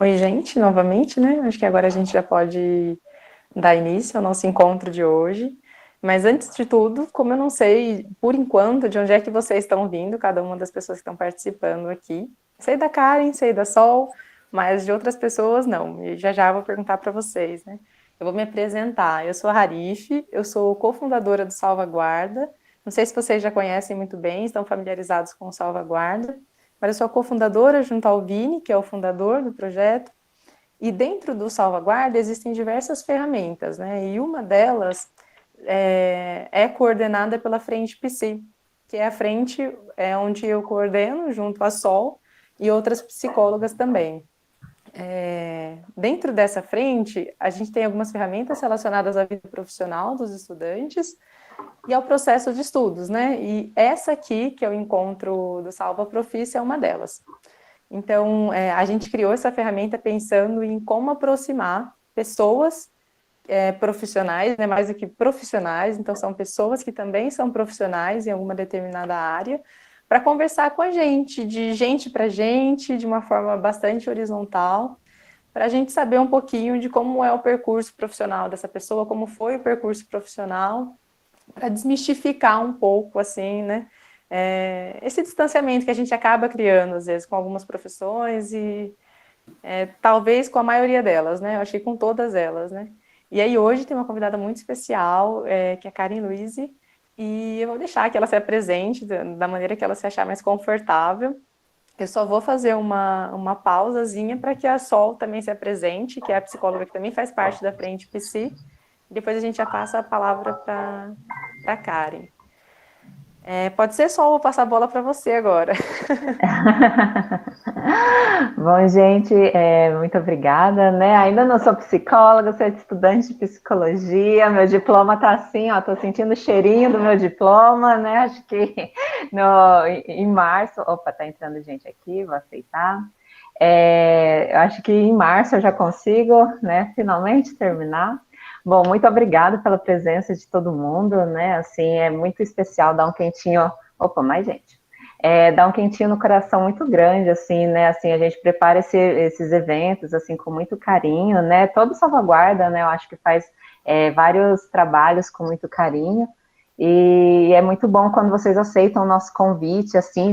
Oi, gente, novamente, né? Acho que agora a gente já pode dar início ao nosso encontro de hoje. Mas antes de tudo, como eu não sei, por enquanto, de onde é que vocês estão vindo, cada uma das pessoas que estão participando aqui. Sei da Karen, sei da Sol, mas de outras pessoas não. E já já vou perguntar para vocês, né? Eu vou me apresentar. Eu sou a Harife, eu sou cofundadora do Salvaguarda. Não sei se vocês já conhecem muito bem, estão familiarizados com o Salvaguarda, mas eu sou a cofundadora junto ao Vini, que é o fundador do projeto. E dentro do Salvaguarda existem diversas ferramentas, né? E uma delas é coordenada pela Frente PC, que é a frente onde eu coordeno junto à Sol e outras psicólogas também. Dentro dessa frente, a gente tem algumas ferramentas relacionadas à vida profissional dos estudantes e ao processo de estudos, né? E essa aqui, que é o encontro do Salva Profício, é uma delas. Então, a gente criou essa ferramenta pensando em como aproximar pessoas profissionais, né, mais do que profissionais, então são pessoas que também são profissionais em alguma determinada área, para conversar com a gente, de gente para gente, de uma forma bastante horizontal, para a gente saber um pouquinho de como é o percurso profissional dessa pessoa, como foi o percurso profissional, para desmistificar um pouco, assim, né, esse distanciamento que a gente acaba criando, às vezes, com algumas profissões e talvez com a maioria delas, né? Eu achei com todas elas, né? E aí hoje tem uma convidada muito especial, que é a Karen Luize, e eu vou deixar que ela se apresente da maneira que ela se achar mais confortável. Eu só vou fazer uma pausazinha para que a Sol também se apresente, que é a psicóloga que também faz parte da Frente PC. Depois a gente já passa a palavra para a Karen. Pode ser, Sol, vou passar a bola para você agora. Bom, gente, muito obrigada, né? Ainda não sou psicóloga, sou estudante de psicologia. Meu diploma tá assim, ó, tô sentindo o cheirinho do meu diploma, né? Acho que em março. Opa, tá entrando gente aqui, vou aceitar. Eu acho que em março eu já consigo, né, finalmente terminar. Bom, muito obrigada pela presença de todo mundo, né? Assim, é muito especial dar um quentinho. Opa, mais gente. Dá um quentinho no coração muito grande, assim, né? Assim, a gente prepara esses eventos, assim, com muito carinho, né? Todo Salvaguarda, né? Eu acho que faz vários trabalhos com muito carinho. E é muito bom quando vocês aceitam o nosso convite, assim,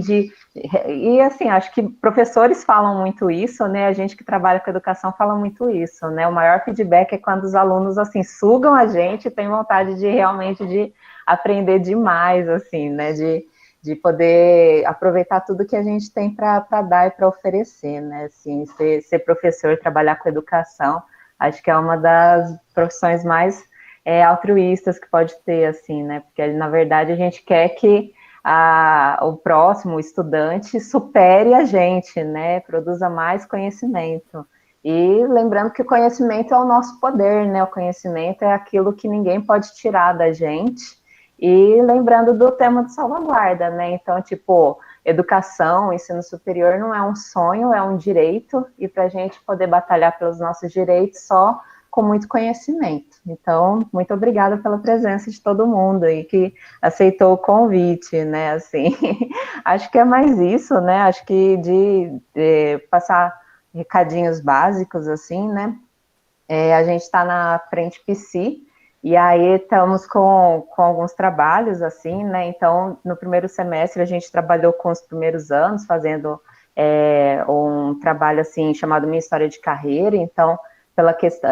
e assim, acho que professores falam muito isso, né? A gente que trabalha com educação fala muito isso, né? O maior feedback é quando os alunos, assim, sugam a gente e têm vontade de realmente de aprender demais, assim, né? De poder aproveitar tudo que a gente tem para dar e para oferecer, né? Assim, ser professor, trabalhar com educação, acho que é uma das profissões mais altruístas que pode ter, assim, né? Porque, na verdade, a gente quer que o próximo, o estudante, supere a gente, né? Produza mais conhecimento. E lembrando que o conhecimento é o nosso poder, né? O conhecimento é aquilo que ninguém pode tirar da gente. E lembrando do tema de salvaguarda, né? Então, tipo, educação, ensino superior não é um sonho, é um direito, e para a gente poder batalhar pelos nossos direitos só com muito conhecimento. Então, muito obrigada pela presença de todo mundo aí que aceitou o convite, né? Assim, acho que é mais isso, né? Acho que de passar recadinhos básicos, assim, né? A gente está na frente PC, e aí estamos com alguns trabalhos, assim, né? Então, no primeiro semestre, a gente trabalhou com os primeiros anos, fazendo um trabalho, assim, chamado Minha História de Carreira. Então, pela questão,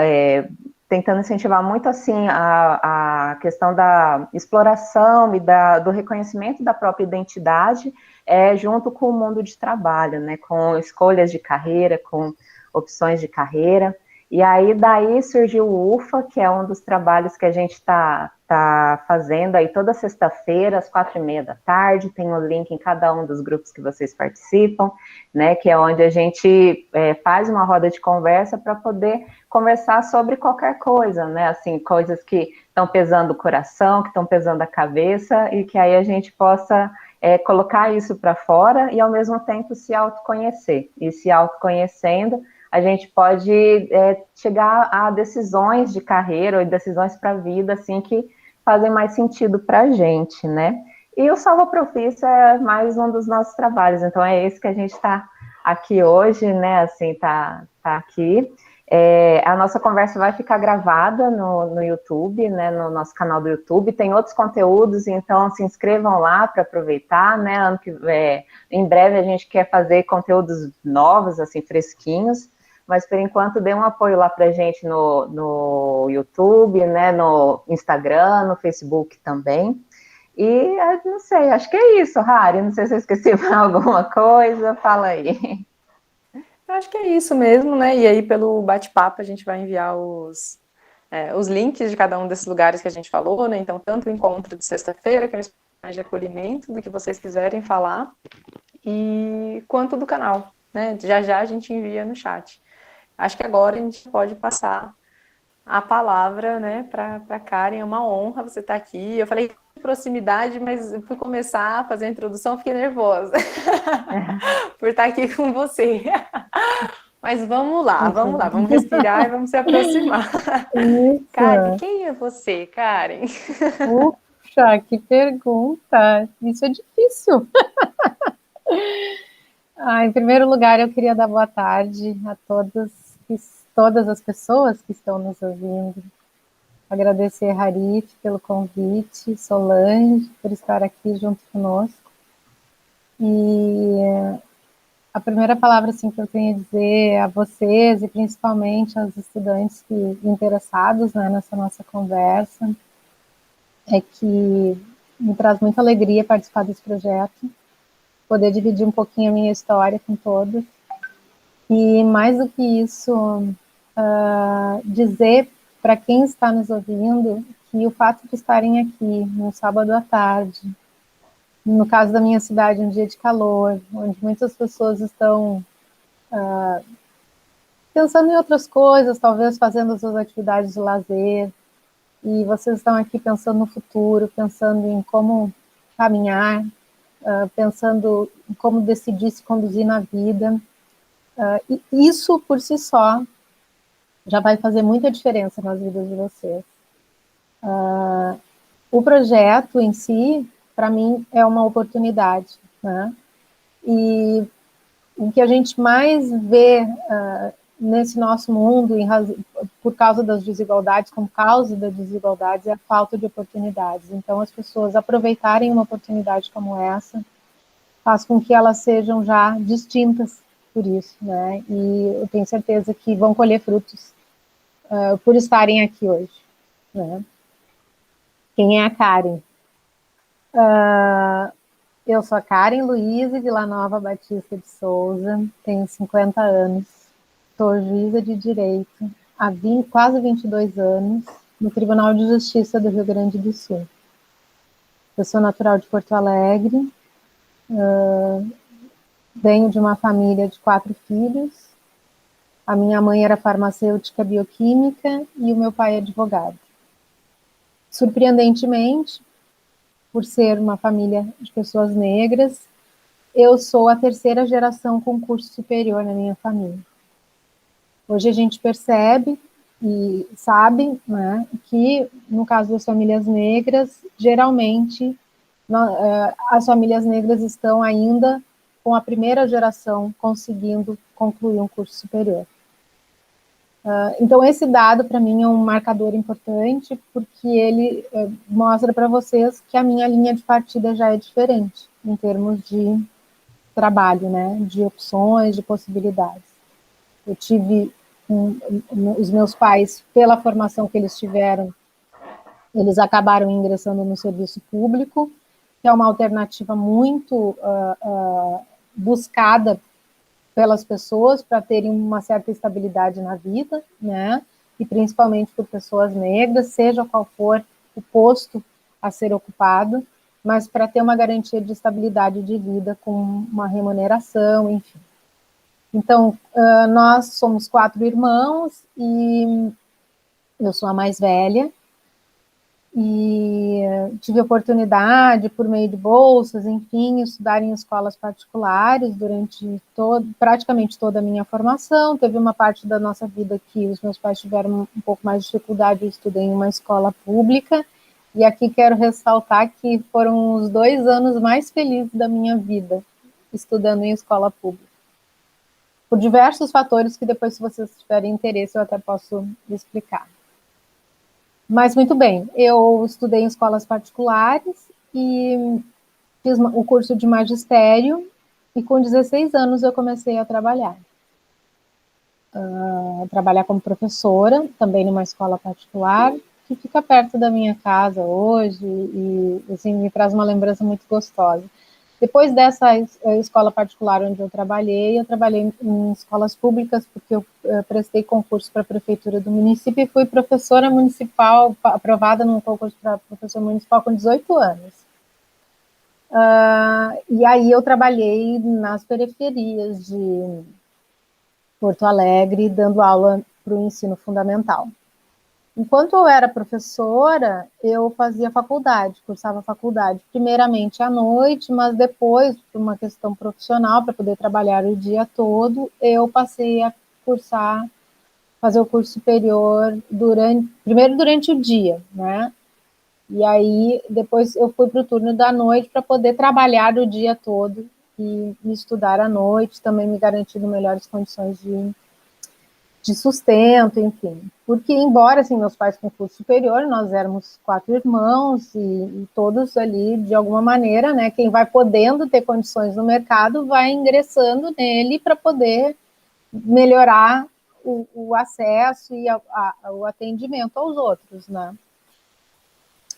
tentando incentivar muito, assim, a questão da exploração e do reconhecimento da própria identidade, junto com o mundo de trabalho, né? Com escolhas de carreira, com opções de carreira. E aí, daí surgiu o UFA, que é um dos trabalhos que a gente está fazendo aí toda sexta-feira, às 4h30 da tarde. Tem um link em cada um dos grupos que vocês participam, né? Que é onde a gente faz uma roda de conversa para poder conversar sobre qualquer coisa, né? Assim, coisas que estão pesando o coração, que estão pesando a cabeça, e que aí a gente possa colocar isso para fora e, ao mesmo tempo, se autoconhecer. E se autoconhecendo, a gente pode chegar a decisões de carreira ou decisões para a vida, assim, que fazem mais sentido para a gente, né? E o Salva Profício é mais um dos nossos trabalhos, então é esse que a gente está aqui hoje, né, assim, tá aqui. A nossa conversa vai ficar gravada no YouTube, né, no nosso canal do YouTube, tem outros conteúdos, então se inscrevam lá para aproveitar, né, em breve a gente quer fazer conteúdos novos, assim, fresquinhos, mas por enquanto dê um apoio lá para a gente no YouTube, né, no Instagram, no Facebook também. E não sei, acho que é isso, Rari. Não sei se eu esqueci alguma coisa, fala aí. Eu acho que é isso mesmo, né? E aí, pelo bate-papo, a gente vai enviar os links de cada um desses lugares que a gente falou, né? Então, tanto o encontro de sexta-feira, que é um espaço mais de acolhimento, do que vocês quiserem falar, e quanto do canal, né? Já já a gente envia no chat. Acho que agora a gente pode passar a palavra, né, para Karen. É uma honra você estar aqui. Eu falei de proximidade, mas eu fui começar a fazer a introdução, fiquei nervosa por estar aqui com você. Mas vamos respirar e vamos se aproximar. Karen, Isso. quem é você, Karen? Puxa, que pergunta. Isso é difícil. Em primeiro lugar, eu queria dar boa tarde a todas as pessoas que estão nos ouvindo. Agradecer a Harif pelo convite, Solange por estar aqui junto conosco. E a primeira palavra assim, que eu tenho a dizer a vocês e principalmente aos estudantes interessados, né, nessa nossa conversa é que me traz muita alegria participar desse projeto, poder dividir um pouquinho a minha história com todos. E mais do que isso, dizer para quem está nos ouvindo que o fato de estarem aqui no sábado à tarde, no caso da minha cidade, um dia de calor, onde muitas pessoas estão pensando em outras coisas, talvez fazendo as suas atividades de lazer, e vocês estão aqui pensando no futuro, pensando em como caminhar, pensando em como decidir se conduzir na vida. E isso, por si só, já vai fazer muita diferença nas vidas de vocês. O projeto em si, para mim, é uma oportunidade, né? E o que a gente mais vê nesse nosso mundo, por causa das desigualdades, como causa das desigualdades, é a falta de oportunidades. Então, as pessoas aproveitarem uma oportunidade como essa, faz com que elas sejam já distintas por isso, né? E eu tenho certeza que vão colher frutos por estarem aqui hoje, né? Quem é a Karen? Eu sou a Karen Luize Villanova Batista de Souza, tenho 50 anos, sou juíza de Direito há quase 22 anos no Tribunal de Justiça do Rio Grande do Sul. Eu sou natural de Porto Alegre, venho de uma família de 4 filhos. A minha mãe era farmacêutica bioquímica e o meu pai é advogado. Surpreendentemente, por ser uma família de pessoas negras, eu sou a terceira geração com curso superior na minha família. Hoje a gente percebe e sabe, né, que no caso das famílias negras, geralmente as famílias negras estão ainda com a primeira geração conseguindo concluir um curso superior. Então, esse dado, para mim, é um marcador importante, porque ele mostra para vocês que a minha linha de partida já é diferente, em termos de trabalho, né, de opções, de possibilidades. Eu tive, os meus pais, pela formação que eles tiveram, eles acabaram ingressando no serviço público, que é uma alternativa muito buscada pelas pessoas para terem uma certa estabilidade na vida, né? E principalmente por pessoas negras, seja qual for o posto a ser ocupado, mas para ter uma garantia de estabilidade de vida com uma remuneração, enfim. Então, nós somos 4 irmãos e eu sou a mais velha, e tive oportunidade, por meio de bolsas, enfim, estudar em escolas particulares durante praticamente toda a minha formação. Teve uma parte da nossa vida que os meus pais tiveram um pouco mais de dificuldade, eu estudei em uma escola pública, E aqui quero ressaltar que foram os 2 anos mais felizes da minha vida, estudando em escola pública. Por diversos fatores que depois, se vocês tiverem interesse, eu até posso explicar. Mas, muito bem, eu estudei em escolas particulares e fiz o curso de magistério, e com 16 anos eu comecei a trabalhar. Trabalhar como professora, também numa escola particular, que fica perto da minha casa hoje, e assim, me traz uma lembrança muito gostosa. Depois dessa escola particular onde eu trabalhei em escolas públicas, porque eu prestei concurso para a prefeitura do município e fui professora municipal, aprovada num concurso para professor municipal com 18 anos. E aí eu trabalhei nas periferias de Porto Alegre, dando aula para o ensino fundamental. Enquanto eu era professora, eu fazia faculdade, cursava faculdade, primeiramente à noite, mas depois, por uma questão profissional, para poder trabalhar o dia todo, eu passei a fazer o curso superior primeiro durante o dia, né? E aí, depois eu fui para o turno da noite para poder trabalhar o dia todo e estudar à noite, também me garantindo melhores condições de sustento, enfim. Porque, embora, assim, meus pais com curso superior, nós éramos 4 irmãos e todos ali, de alguma maneira, né, quem vai podendo ter condições no mercado vai ingressando nele para poder melhorar o acesso e o atendimento aos outros, né.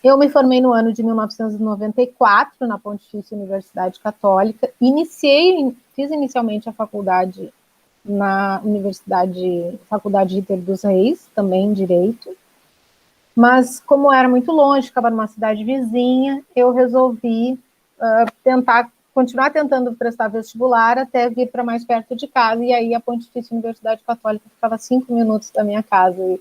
Eu me formei no ano de 1994 na Pontifícia Universidade Católica, fiz inicialmente a faculdade na Faculdade Ríter dos Reis, também em Direito, mas como era muito longe, ficava numa cidade vizinha, eu resolvi continuar tentando prestar vestibular até vir para mais perto de casa, e aí a Pontifícia Universidade Católica ficava 5 minutos da minha casa, e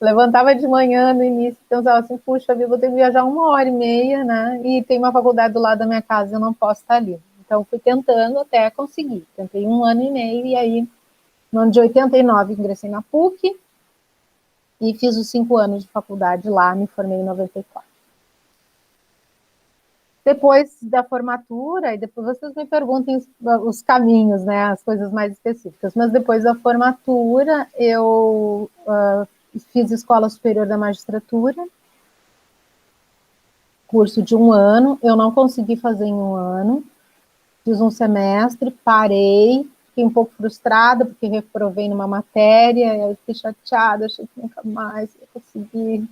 levantava de manhã no início, pensava assim, puxa, eu vou ter que viajar 1h30, né, e tem uma faculdade do lado da minha casa, eu não posso estar ali. Então, fui tentando até conseguir, tentei 1 ano e meio, e aí no ano de 89, ingressei na PUC e fiz os 5 anos de faculdade lá, me formei em 94. Depois da formatura, e depois vocês me perguntem os caminhos, né, as coisas mais específicas, mas depois da formatura, eu fiz Escola Superior da Magistratura, curso de 1 ano, eu não consegui fazer em 1 ano, fiz um semestre, parei, fiquei um pouco frustrada, porque reprovei numa matéria, e aí fiquei chateada, achei que nunca mais ia conseguir.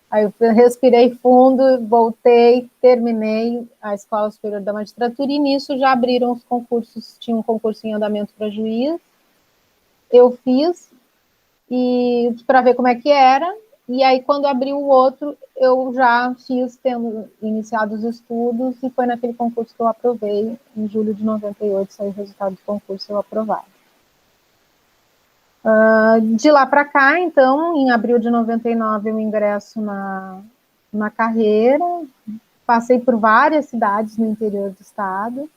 Aí eu respirei fundo, voltei, terminei a Escola Superior da Magistratura, e nisso já abriram os concursos, tinha um concurso em andamento para juiz, eu fiz, e para ver como é que era, e aí quando abriu o outro, eu já fiz, tendo iniciado os estudos, e foi naquele concurso que eu aprovei, em julho de 98, saiu o resultado do concurso, eu aprovado. De lá para cá, então, em abril de 99, eu ingresso na carreira, passei por várias cidades no interior do estado,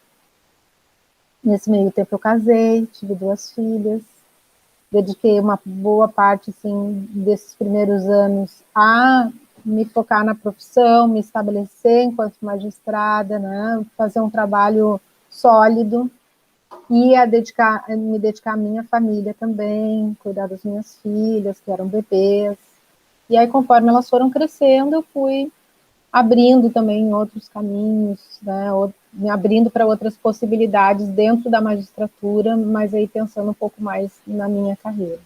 nesse meio tempo eu casei, tive 2 filhas, dediquei uma boa parte, assim, desses primeiros anos a me focar na profissão, me estabelecer enquanto magistrada, né, fazer um trabalho sólido e me dedicar à minha família também, cuidar das minhas filhas, que eram bebês. E aí, conforme elas foram crescendo, eu fui abrindo também outros caminhos, né, me abrindo para outras possibilidades dentro da magistratura, mas aí pensando um pouco mais na minha carreira.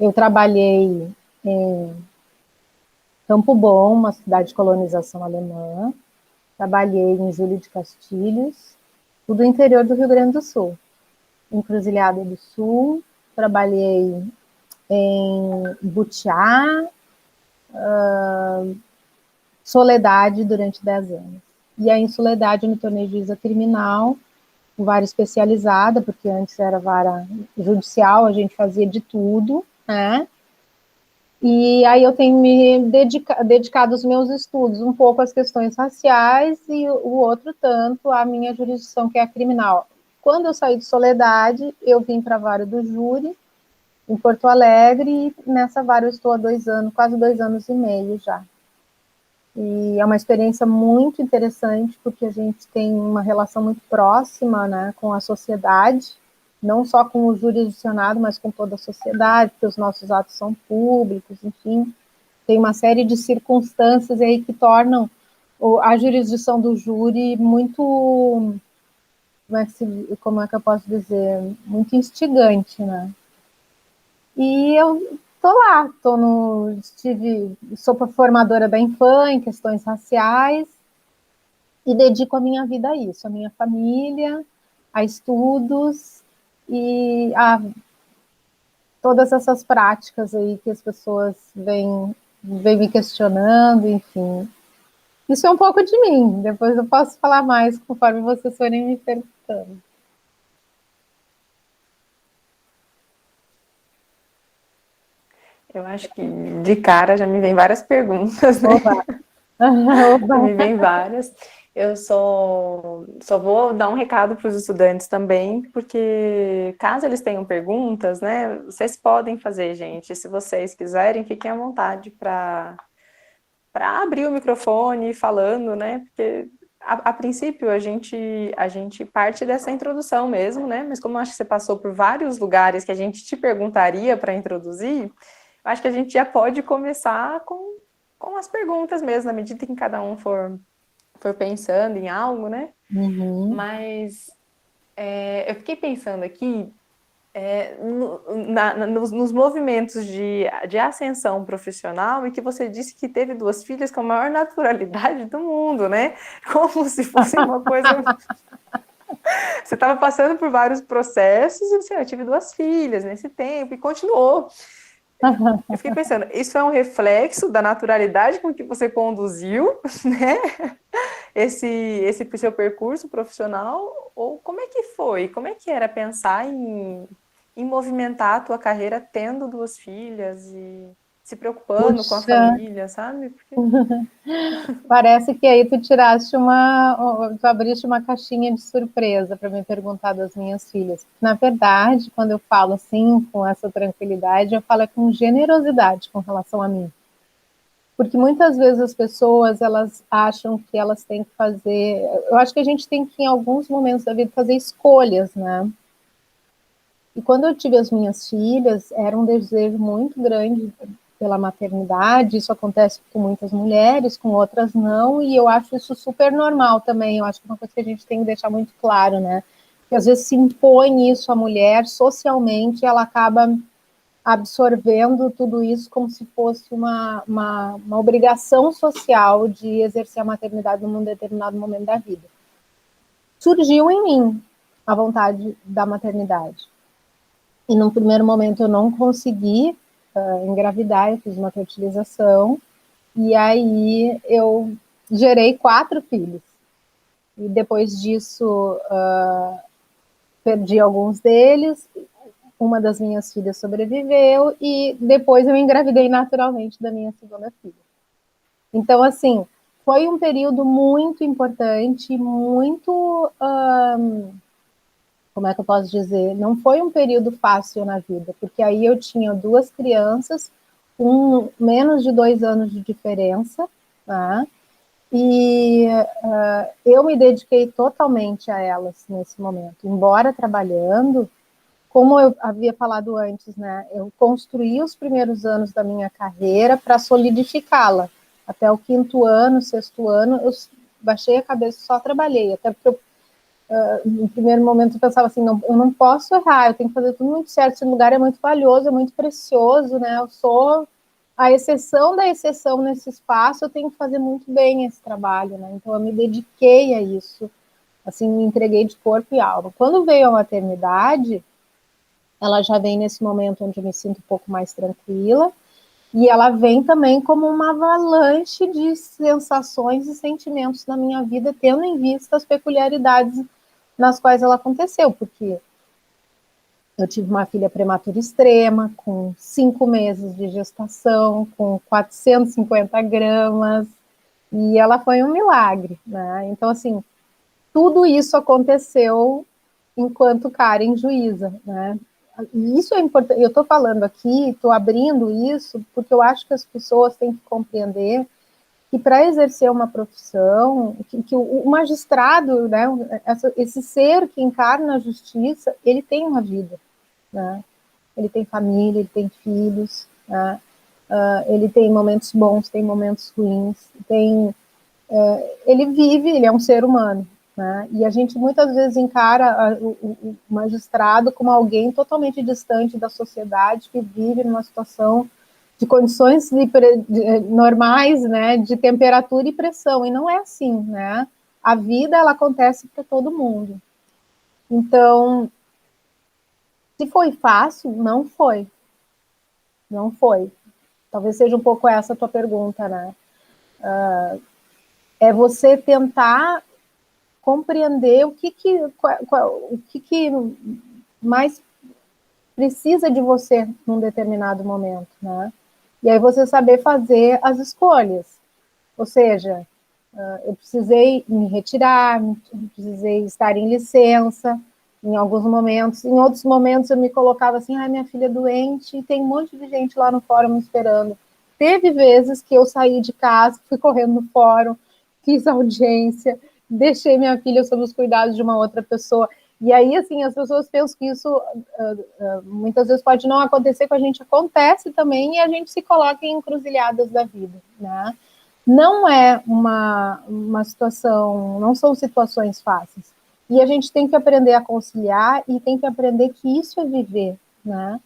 Eu trabalhei em Campo Bom, uma cidade de colonização alemã, trabalhei em Júlio de Castilhos, tudo no interior do Rio Grande do Sul, Encruzilhada do Sul, trabalhei em Butiá, Soledade durante 10 anos. E aí, em Soledade, eu me tornei juíza criminal, vara especializada, porque antes era vara judicial, a gente fazia de tudo, né? E aí eu tenho me dedicado os meus estudos um pouco às questões raciais e o outro tanto à minha jurisdição, que é a criminal. Quando eu saí de Soledade, eu vim para a vara do júri, em Porto Alegre, e nessa vara eu estou há 2 anos, quase 2 anos e meio já. E é uma experiência muito interessante, porque a gente tem uma relação muito próxima, né, com a sociedade, não só com o jurisdicionado, mas com toda a sociedade, porque os nossos atos são públicos, enfim. Tem uma série de circunstâncias aí que tornam a jurisdição do júri muito, como é que eu posso dizer, muito instigante, né? E eu tô lá, sou formadora da Infam em questões raciais e dedico a minha vida a isso, a minha família, a estudos e a todas essas práticas aí que as pessoas vêm me questionando, enfim. Isso é um pouco de mim, depois eu posso falar mais conforme vocês forem me perguntando. Eu acho que de cara já me vem várias perguntas, né? Oba. Oba. Me vem várias. Eu só vou dar um recado para os estudantes também, porque caso eles tenham perguntas, né, vocês podem fazer, gente. Se vocês quiserem, fiquem à vontade para abrir o microfone falando, né? Porque a princípio a gente parte dessa introdução mesmo, né? Mas como eu acho que você passou por vários lugares que a gente te perguntaria para introduzir, eu acho que a gente já pode começar com as perguntas mesmo, na medida que cada um for pensando em algo, né? Uhum. Mas eu fiquei pensando aqui nos movimentos de ascensão profissional, e que você disse que teve duas filhas com a maior naturalidade do mundo, né? Como se fosse uma coisa. Você estava passando por vários processos e você, eu tive duas filhas nesse tempo e continuou. Eu fiquei pensando, isso é um reflexo da naturalidade com que você conduziu, né? Esse seu percurso profissional, ou como é que foi? Como é que era pensar em movimentar a tua carreira tendo duas filhas e se preocupando com a Puxa, família, sabe? Porque... parece que aí tu abriste uma caixinha de surpresa para me perguntar das minhas filhas. Na verdade, quando eu falo assim, com essa tranquilidade, eu falo com generosidade com relação a mim. Porque muitas vezes as pessoas, elas acham que elas têm que fazer... Eu acho que a gente tem que, em alguns momentos da vida, fazer escolhas, né? E quando eu tive as minhas filhas, era um desejo muito grande pela maternidade. Isso acontece com muitas mulheres, com outras não, e eu acho isso super normal também. Eu acho que é uma coisa que a gente tem que deixar muito claro, né? Que às vezes se impõe isso à mulher socialmente, ela acaba absorvendo tudo isso como se fosse uma obrigação social de exercer a maternidade num determinado momento da vida. Surgiu em mim a vontade da maternidade. E num primeiro momento eu não consegui engravidar, eu fiz uma fertilização, e aí eu gerei 4 filhos. E depois disso, perdi alguns deles, uma das minhas filhas sobreviveu, e depois eu engravidei naturalmente da minha segunda filha. Então, assim, foi um período muito importante, muito... como é que eu posso dizer? Não foi um período fácil na vida, porque aí eu tinha 2 crianças com menos de 2 anos de diferença, né? E eu me dediquei totalmente a elas nesse momento, embora trabalhando. Como eu havia falado antes, né, eu construí os primeiros anos da minha carreira para solidificá-la. Até o 5º ano, 6º ano, eu baixei a cabeça e só trabalhei. Até porque eu, no primeiro momento eu pensava assim, não, eu não posso errar, eu tenho que fazer tudo muito certo. Esse lugar é muito valioso, é muito precioso, né? Eu sou a exceção da exceção nesse espaço, eu tenho que fazer muito bem esse trabalho, né? Então eu me dediquei a isso, assim, me entreguei de corpo e alma. Quando veio a maternidade, ela já vem nesse momento onde eu me sinto um pouco mais tranquila, e ela vem também como uma avalanche de sensações e sentimentos na minha vida, tendo em vista as peculiaridades nas quais ela aconteceu, porque eu tive uma filha prematura extrema, com 5 meses de gestação, com 450 gramas, e ela foi um milagre, né? Então, assim, tudo isso aconteceu enquanto Karen juíza, né? E isso é importante, eu estou falando aqui, estou abrindo isso, porque eu acho que as pessoas têm que compreender que para exercer uma profissão, que o magistrado, né, esse ser que encarna a justiça, ele tem uma vida, né? Ele tem família, ele tem filhos, né? Ele tem momentos bons, tem momentos ruins, ele vive, ele é um ser humano, né? E a gente muitas vezes encara o magistrado como alguém totalmente distante da sociedade, que vive numa situação de condições normais, né, de temperatura e pressão, e não é assim, né? A vida, ela acontece para todo mundo. Então, se foi fácil, não foi. Não foi. Talvez seja um pouco essa a tua pergunta, né? É você tentar compreender o que mais precisa de você num determinado momento, né? E aí você saber fazer as escolhas. Ou seja, eu precisei me retirar, precisei estar em licença em alguns momentos. Em outros momentos eu me colocava assim, ai, minha filha é doente, e tem um monte de gente lá no fórum me esperando. Teve vezes que eu saí de casa, fui correndo no fórum, fiz audiência, deixei minha filha sob os cuidados de uma outra pessoa. E aí, assim, as pessoas pensam que isso muitas vezes pode não acontecer com a gente, acontece também, e a gente se coloca em encruzilhadas da vida, né? Não é uma situação, não são situações fáceis. E a gente tem que aprender a conciliar e tem que aprender que isso é viver, né?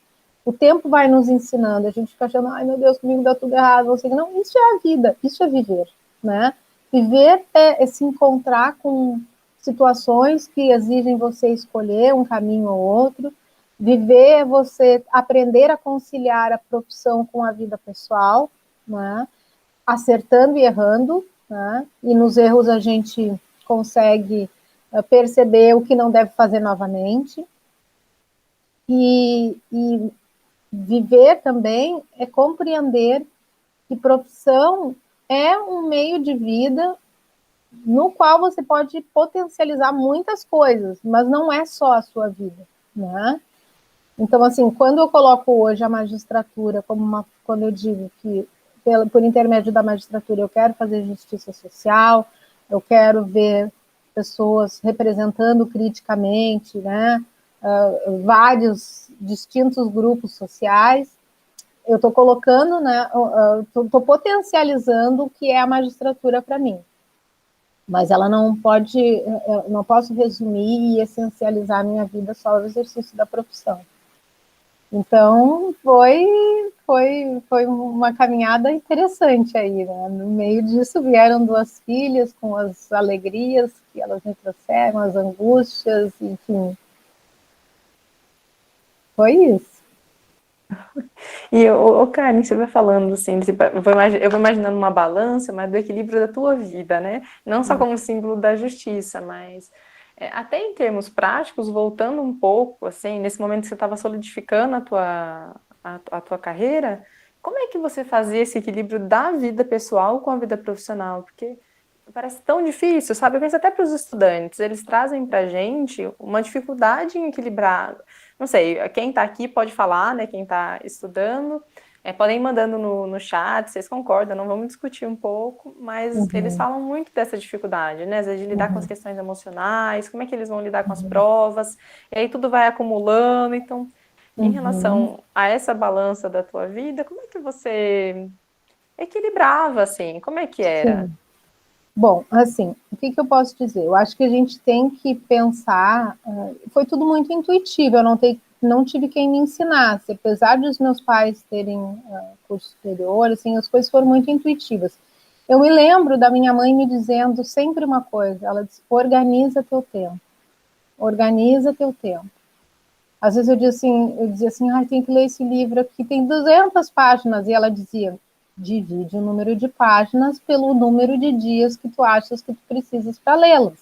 O tempo vai nos ensinando, a gente fica achando, ai meu Deus, comigo dá tudo errado, assim, não, isso é a vida, isso é viver, né? Viver é se encontrar com situações que exigem você escolher um caminho ou outro. Viver é você aprender a conciliar a profissão com a vida pessoal, né? Acertando e errando, né? E nos erros a gente consegue perceber o que não deve fazer novamente. E viver também é compreender que profissão é um meio de vida no qual você pode potencializar muitas coisas, mas não é só a sua vida, né? Então, assim, quando eu coloco hoje a magistratura como quando eu digo que por intermédio da magistratura eu quero fazer justiça social, eu quero ver pessoas representando criticamente, né, vários distintos grupos sociais, eu estou colocando, né, estou potencializando o que é a magistratura para mim. Mas ela não pode, eu não posso resumir e essencializar a minha vida só ao exercício da profissão. Então, foi uma caminhada interessante aí, né? No meio disso vieram duas filhas com as alegrias que elas me trouxeram, as angústias, enfim. Foi isso. E, ô, Karen, você vai falando assim, eu vou imaginando uma balança, mas do equilíbrio da tua vida, né? Não só como símbolo da justiça, mas até em termos práticos, voltando um pouco, assim, nesse momento que você estava solidificando a tua carreira, como é que você fazia esse equilíbrio da vida pessoal com a vida profissional? Porque parece tão difícil, sabe? Eu penso até para os estudantes, eles trazem para a gente uma dificuldade em equilibrar. Não sei, quem está aqui pode falar, né? Quem está estudando, podem ir mandando no chat, vocês concordam, não vamos discutir um pouco, mas eles falam muito dessa dificuldade, né? Às vezes de lidar com as questões emocionais, como é que eles vão lidar com as provas, e aí tudo vai acumulando. Então, em relação a essa balança da tua vida, como é que você equilibrava, assim? Como é que era? Sim. Bom, assim, o que eu posso dizer? Eu acho que a gente tem que pensar, foi tudo muito intuitivo, eu não tive quem me ensinasse, apesar de os meus pais terem curso superior, assim, as coisas foram muito intuitivas. Eu me lembro da minha mãe me dizendo sempre uma coisa, ela disse, organiza teu tempo, organiza teu tempo. Às vezes eu dizia assim, tem que ler esse livro aqui, tem 200 páginas, e ela dizia, divide o número de páginas pelo número de dias que tu achas que tu precisas para lê-las.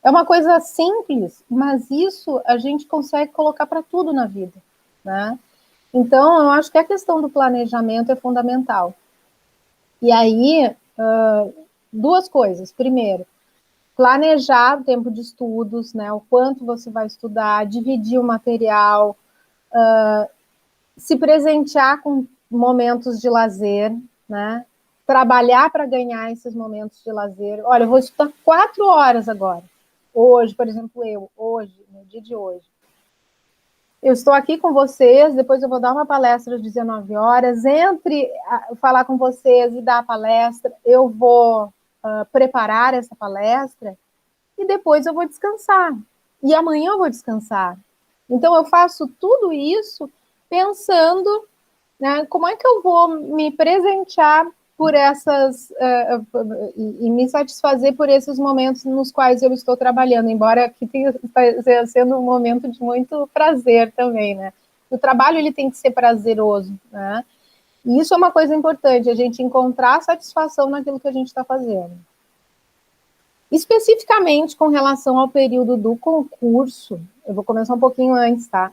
É uma coisa simples, mas isso a gente consegue colocar para tudo na vida, né? Então, eu acho que a questão do planejamento é fundamental. E aí, duas coisas. Primeiro, planejar o tempo de estudos, né? O quanto você vai estudar, dividir o material, se presentear com momentos de lazer, né? trabalhar para ganhar esses momentos de lazer. Olha, eu vou estudar 4 horas agora. Hoje, por exemplo, no dia de hoje, eu estou aqui com vocês, depois eu vou dar uma palestra às 19 horas. Entre falar com vocês e dar a palestra, eu vou preparar essa palestra e depois eu vou descansar. E amanhã eu vou descansar. Então, eu faço tudo isso pensando, né, como é que eu vou me presentear por essas e me satisfazer por esses momentos nos quais eu estou trabalhando, embora aqui tenha sendo um momento de muito prazer também, né? O trabalho ele tem que ser prazeroso, né? E isso é uma coisa importante, a gente encontrar satisfação naquilo que a gente está fazendo. Especificamente com relação ao período do concurso, eu vou começar um pouquinho antes, tá?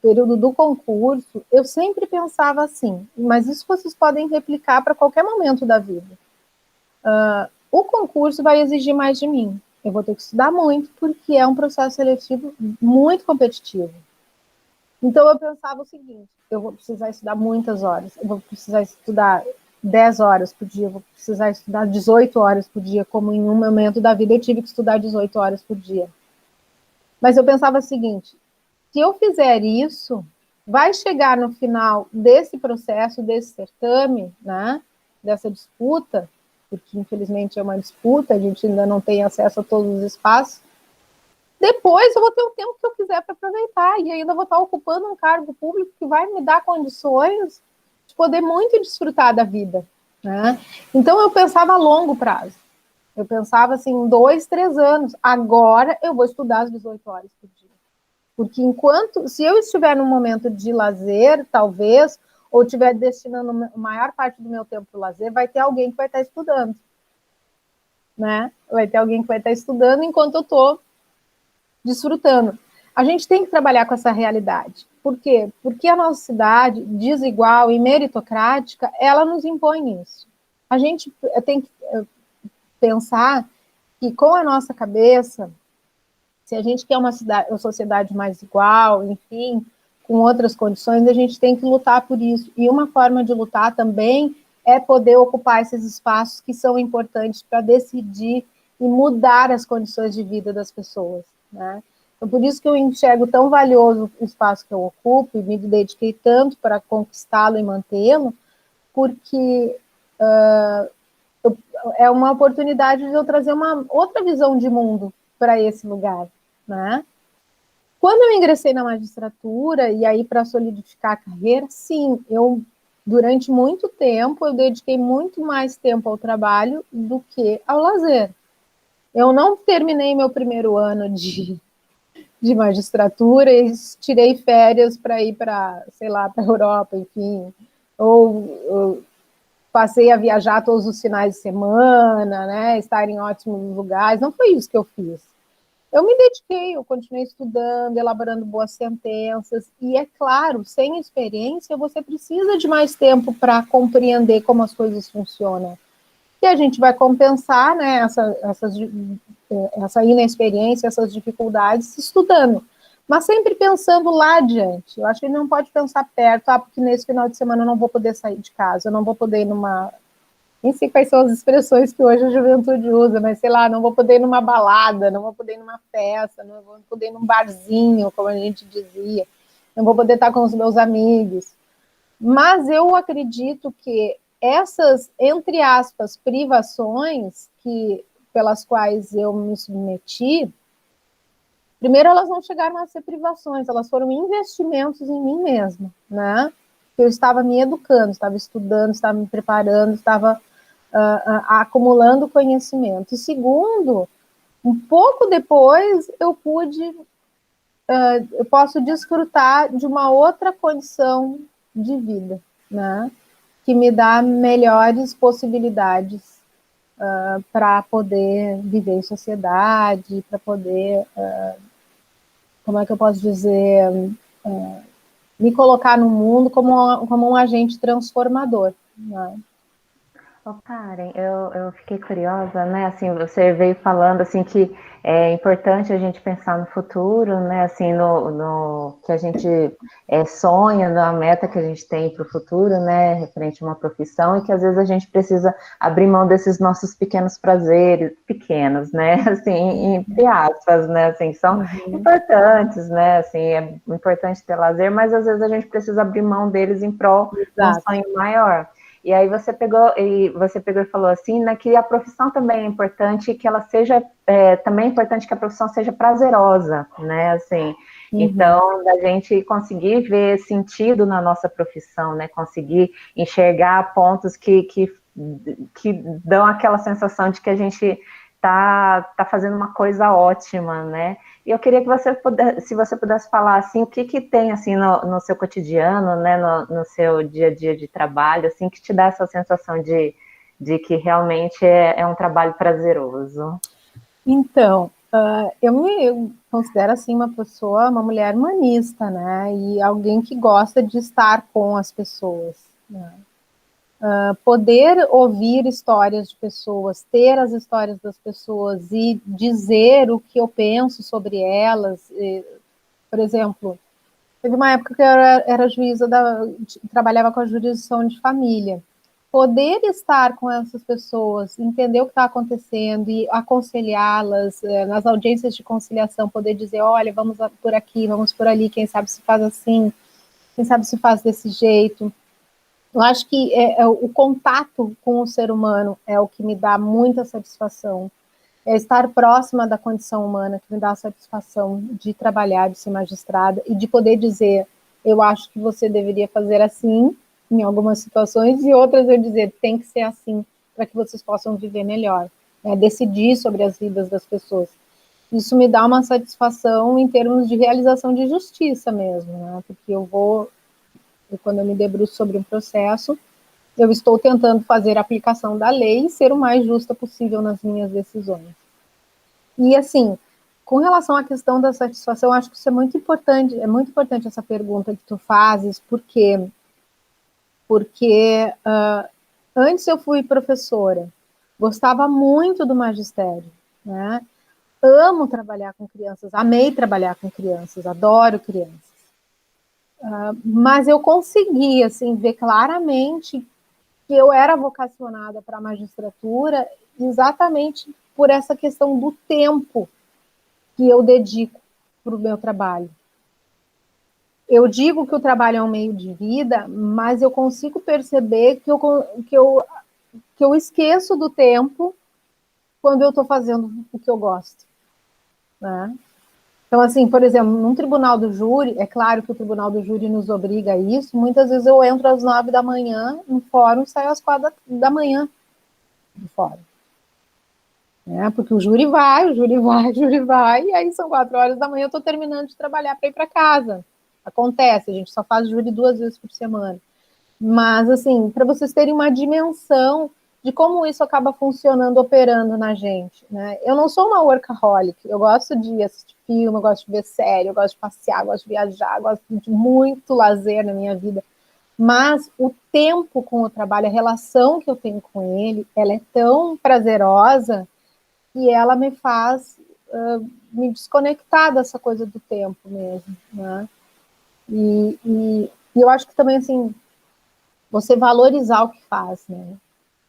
Período do concurso, eu sempre pensava assim, mas isso vocês podem replicar para qualquer momento da vida. O concurso vai exigir mais de mim. Eu vou ter que estudar muito, porque é um processo seletivo muito competitivo. Então, eu pensava o seguinte, eu vou precisar estudar muitas horas, eu vou precisar estudar 10 horas por dia, eu vou precisar estudar 18 horas por dia, como em um momento da vida eu tive que estudar 18 horas por dia. Mas eu pensava o seguinte, se eu fizer isso, vai chegar no final desse processo, desse certame, né, dessa disputa, porque infelizmente é uma disputa, a gente ainda não tem acesso a todos os espaços, depois eu vou ter o tempo que eu quiser para aproveitar, e ainda vou estar ocupando um cargo público que vai me dar condições de poder muito desfrutar da vida, né? Então eu pensava a longo prazo, eu pensava assim, 2, 3 anos, agora eu vou estudar as 18 horas por dia. Porque se eu estiver num momento de lazer, talvez, ou estiver destinando a maior parte do meu tempo para o lazer, vai ter alguém que vai estar estudando, né? Vai ter alguém que vai estar estudando enquanto eu estou desfrutando. A gente tem que trabalhar com essa realidade. Por quê? Porque a nossa sociedade desigual e meritocrática, ela nos impõe isso. A gente tem que pensar que com a nossa cabeça, se a gente quer uma sociedade mais igual, enfim, com outras condições, a gente tem que lutar por isso. E uma forma de lutar também é poder ocupar esses espaços que são importantes para decidir e mudar as condições de vida das pessoas, né? Então, por isso que eu enxergo tão valioso o espaço que eu ocupo e me dediquei tanto para conquistá-lo e mantê-lo, porque é uma oportunidade de eu trazer uma outra visão de mundo para esse lugar, né? Quando eu ingressei na magistratura, e aí para solidificar a carreira, sim, durante muito tempo, eu dediquei muito mais tempo ao trabalho do que ao lazer. Eu não terminei meu primeiro ano de magistratura e tirei férias para ir para, sei lá, para a Europa, enfim, ou passei a viajar todos os finais de semana, né, estar em ótimos lugares, não foi isso que eu fiz. Eu me dediquei, eu continuei estudando, elaborando boas sentenças, e é claro, sem experiência, você precisa de mais tempo para compreender como as coisas funcionam. E a gente vai compensar, né, essa inexperiência, essas dificuldades, estudando. Mas sempre pensando lá adiante. Eu acho que ele não pode pensar perto, porque nesse final de semana eu não vou poder sair de casa, eu não vou poder ir numa... Nem sei quais são as expressões que hoje a juventude usa, mas sei lá, não vou poder ir numa balada, não vou poder ir numa festa, não vou poder ir num barzinho, como a gente dizia, não vou poder estar com os meus amigos. Mas eu acredito que essas, entre aspas, privações pelas quais eu me submeti, primeiro elas não chegaram a ser privações, elas foram investimentos em mim mesma, né? Eu estava me educando, estava estudando, estava me preparando, estava acumulando conhecimento. E segundo, um pouco depois eu posso desfrutar de uma outra condição de vida, né? Que me dá melhores possibilidades para poder viver em sociedade, para poder, como é que eu posso dizer, me colocar no mundo como um agente transformador, né? Ô, Karen, eu fiquei curiosa, né? Assim, você veio falando assim que é importante a gente pensar no futuro, né? Assim, no que a gente sonha, na meta que a gente tem para o futuro, né? Referente a uma profissão, e que às vezes a gente precisa abrir mão desses nossos pequenos prazeres, pequenos, né? Assim, entre aspas, né? Assim, são importantes, né? Assim, é importante ter lazer, mas às vezes a gente precisa abrir mão deles em prol de um Exato. sonho maior. E aí você pegou e falou assim, né, que a profissão também é importante, que ela seja também é importante que a profissão seja prazerosa, né, assim. Então, da gente conseguir ver sentido na nossa profissão, né, conseguir enxergar pontos que dão aquela sensação de que a gente tá fazendo uma coisa ótima, né? E eu queria que se você pudesse falar assim, o que tem assim no seu cotidiano, né, no seu dia a dia de trabalho, assim, que te dá essa sensação de que realmente é um trabalho prazeroso. Então, eu me considero assim uma pessoa, uma mulher humanista, né? E alguém que gosta de estar com as pessoas, né? Poder ouvir histórias de pessoas, ter as histórias das pessoas e dizer o que eu penso sobre elas. Por exemplo, teve uma época que eu era juíza, trabalhava com a jurisdição de família. Poder estar com essas pessoas, entender o que está acontecendo e aconselhá-las nas audiências de conciliação, poder dizer, olha, vamos por aqui, vamos por ali, quem sabe se faz assim, quem sabe se faz desse jeito. Eu acho que o contato com o ser humano é o que me dá muita satisfação. É estar próxima da condição humana que me dá a satisfação de trabalhar, de ser magistrada e de poder dizer, eu acho que você deveria fazer assim, em algumas situações, e outras eu dizer, tem que ser assim, para que vocês possam viver melhor. Decidir sobre as vidas das pessoas. Isso me dá uma satisfação em termos de realização de justiça mesmo, né? Porque quando eu me debruço sobre um processo, eu estou tentando fazer a aplicação da lei e ser o mais justa possível nas minhas decisões. E, assim, com relação à questão da satisfação, acho que isso é muito importante essa pergunta que tu fazes, porque antes eu fui professora, gostava muito do magistério, né? Amo trabalhar com crianças, amei trabalhar com crianças, adoro crianças. Mas eu consegui, assim, ver claramente que eu era vocacionada para a magistratura exatamente por essa questão do tempo que eu dedico para o meu trabalho. Eu digo que o trabalho é um meio de vida, mas eu consigo perceber que eu esqueço do tempo quando eu estou fazendo o que eu gosto, né? Então, assim, por exemplo, num tribunal do júri, é claro que o tribunal do júri nos obriga a isso, muitas vezes eu entro às 9 da manhã no fórum e saio às 4 da manhã do fórum. Né? Porque o júri vai, e aí são 4 horas da manhã, eu estou terminando de trabalhar para ir para casa. Acontece, a gente só faz júri 2 vezes por semana. Mas, assim, para vocês terem uma dimensão de como isso acaba funcionando, operando na gente, né? Eu não sou uma workaholic, eu gosto de assistir filme, eu gosto de ver série, eu gosto de passear, eu gosto de viajar, eu gosto de muito lazer na minha vida, mas o tempo com o trabalho, a relação que eu tenho com ele, ela é tão prazerosa que ela me faz me desconectar dessa coisa do tempo mesmo, né? E eu acho que também, assim, você valorizar o que faz, né?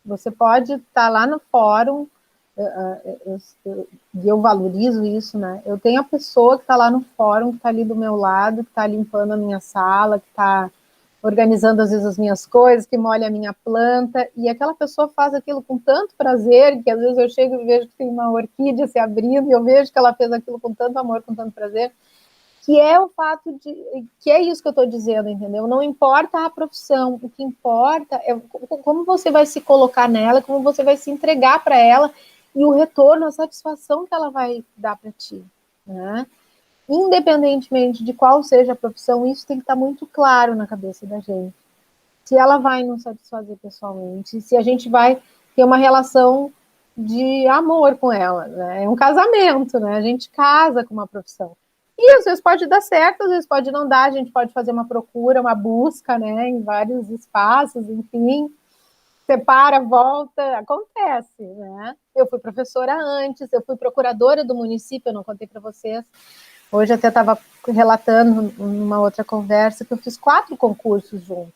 Você pode estar lá no fórum, e eu valorizo isso, né? Eu tenho a pessoa que está lá no fórum, que está ali do meu lado, que está limpando a minha sala, que está organizando às vezes as minhas coisas, que molha a minha planta, e aquela pessoa faz aquilo com tanto prazer, que às vezes eu chego e vejo que tem uma orquídea se abrindo, e eu vejo que ela fez aquilo com tanto amor, com tanto prazer, que é o fato de, que é isso que eu estou dizendo, entendeu? Não importa a profissão, o que importa é como você vai se colocar nela, como você vai se entregar para ela, e o retorno, a satisfação que ela vai dar para ti, né? Independentemente de qual seja a profissão, isso tem que estar muito claro na cabeça da gente. Se ela vai nos satisfazer pessoalmente, se a gente vai ter uma relação de amor com ela, né? É um casamento, né? A gente casa com uma profissão. E às vezes pode dar certo, às vezes pode não dar, a gente pode fazer uma procura, uma busca, né, em vários espaços, enfim. separa, volta, acontece, né? Eu fui professora antes, eu fui procuradora do município, eu não contei para vocês. Hoje até estava relatando numa outra conversa que eu fiz 4 concursos juntos.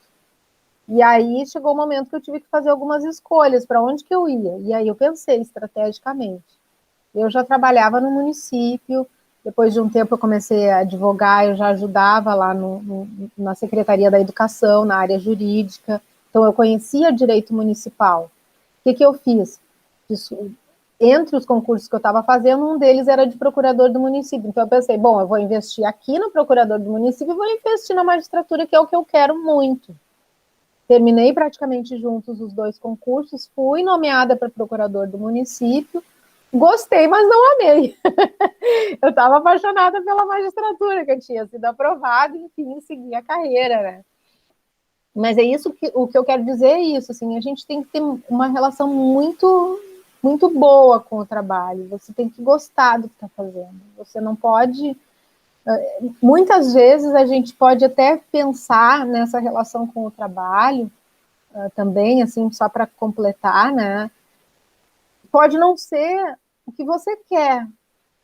E aí chegou o momento que eu tive que fazer algumas escolhas para onde que eu ia. E aí eu pensei estrategicamente. Eu já trabalhava no município, depois de um tempo eu comecei a advogar, eu já ajudava lá na Secretaria da Educação, na área jurídica, então eu conhecia direito municipal. O que eu fiz? Entre os concursos que eu estava fazendo, um deles era de procurador do município, então eu pensei, bom, eu vou investir aqui no procurador do município e vou investir na magistratura, que é o que eu quero muito. Terminei praticamente juntos os 2 concursos, fui nomeada para procurador do município, gostei, mas não amei. Eu estava apaixonada pela magistratura, que eu tinha sido aprovada, enfim, segui a carreira, né? Mas é isso o que eu quero dizer é isso, assim, a gente tem que ter uma relação muito boa com o trabalho, você tem que gostar do que está fazendo, você não pode... Muitas vezes a gente pode até pensar nessa relação com o trabalho, também, assim, só para completar, né? Pode não ser o que você quer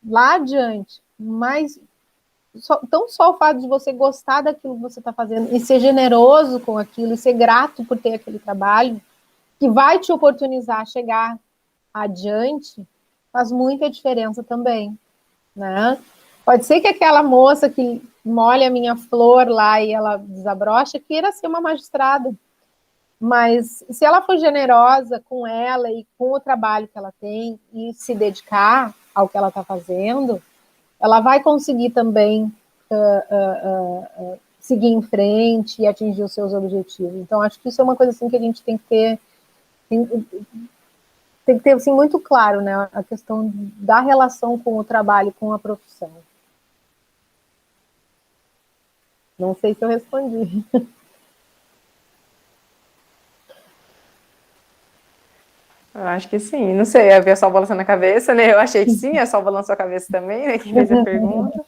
lá adiante, mas só o fato de você gostar daquilo que você está fazendo e ser generoso com aquilo e ser grato por ter aquele trabalho que vai te oportunizar a chegar adiante, faz muita diferença também, né? Pode ser que aquela moça que molha a minha flor lá e ela desabrocha queira ser uma magistrada, mas se ela for generosa com ela e com o trabalho que ela tem e se dedicar ao que ela está fazendo, ela vai conseguir também seguir em frente e atingir os seus objetivos. Então, acho que isso é uma coisa assim que a gente tem que ter, tem que ter assim, muito claro, né? A questão da relação com o trabalho, com a profissão. Não sei se eu respondi. Eu acho que sim. Não sei, eu vi a Sol balançando a cabeça, né? Eu achei que sim, a Sol balançou a cabeça também, né? Que fez a pergunta.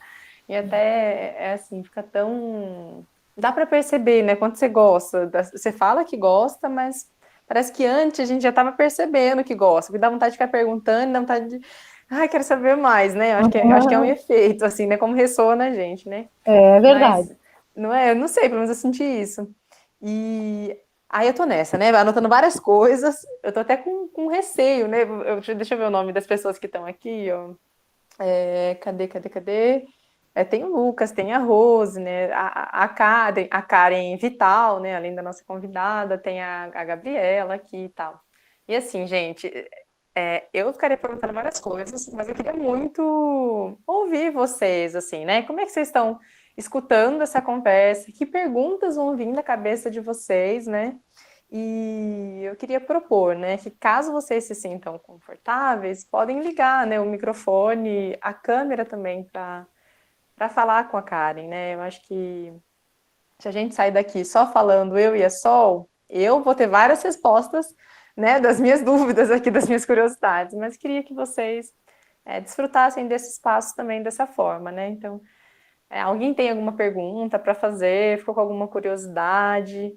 E até é assim, fica tão. Dá para perceber, né? Quando você gosta. Você fala que gosta, mas parece que antes a gente já estava percebendo que gosta. Porque dá vontade de ficar perguntando, dá vontade de. Ai, quero saber mais, né? Eu acho que é um efeito, assim, né? Como ressoa na gente, né? É verdade. Mas, não é? Eu não sei, pelo menos eu senti isso. E aí eu tô nessa, né? Anotando várias coisas. Eu tô até com receio, né? Deixa eu ver o nome das pessoas que estão aqui, ó. Cadê? Tem o Lucas, tem a Rose, né? A Karen Vital, né? Além da nossa convidada, tem a Gabriela aqui e tal. E assim, gente, eu ficaria perguntando várias coisas, mas eu queria muito ouvir vocês, assim, né? Como é que vocês estão escutando essa conversa? Que perguntas vão vir da cabeça de vocês, né? E eu queria propor, né, que caso vocês se sintam confortáveis, podem ligar, né, o microfone, a câmera também para falar com a Karen, né? Eu acho que se a gente sair daqui só falando eu e a Sol, eu vou ter várias respostas, né, das minhas dúvidas aqui, das minhas curiosidades, mas queria que vocês desfrutassem desse espaço também dessa forma, né? Então, alguém tem alguma pergunta para fazer? Ficou com alguma curiosidade?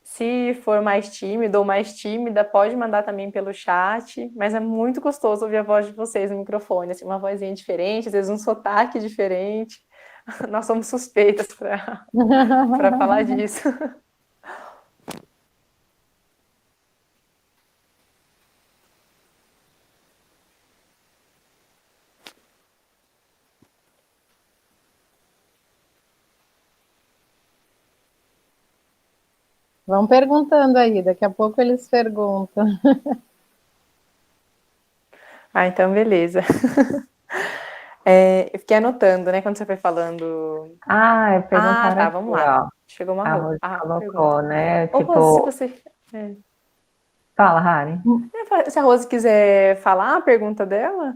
Se for mais tímido ou mais tímida, pode mandar também pelo chat, mas é muito gostoso ouvir a voz de vocês no microfone, assim, uma vozinha diferente, às vezes um sotaque diferente. Nós somos suspeitas para falar disso. Vão perguntando aí, daqui a pouco eles perguntam. Ah, então beleza. Eu fiquei anotando, né, quando você foi falando. Perguntaram Tá, aqui, vamos lá. ó. Chegou uma A Rose pergunta. colocou, né? Ô, Rose, se Tipo, você. é, fala, Rani. Se a Rose quiser falar a pergunta dela,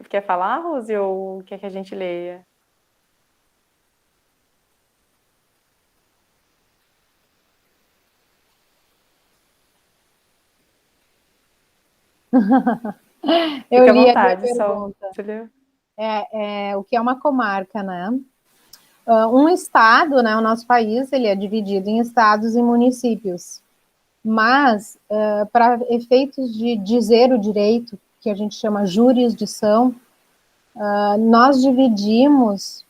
quer falar, Rose, ou quer que a gente leia? Eu Fica à li ali a vontade, só. pergunta. Você leu? O que é uma comarca, né? Um estado, né? O nosso país, ele é dividido em estados e municípios. Mas, para efeitos de dizer o direito, que a gente chama jurisdição, nós dividimos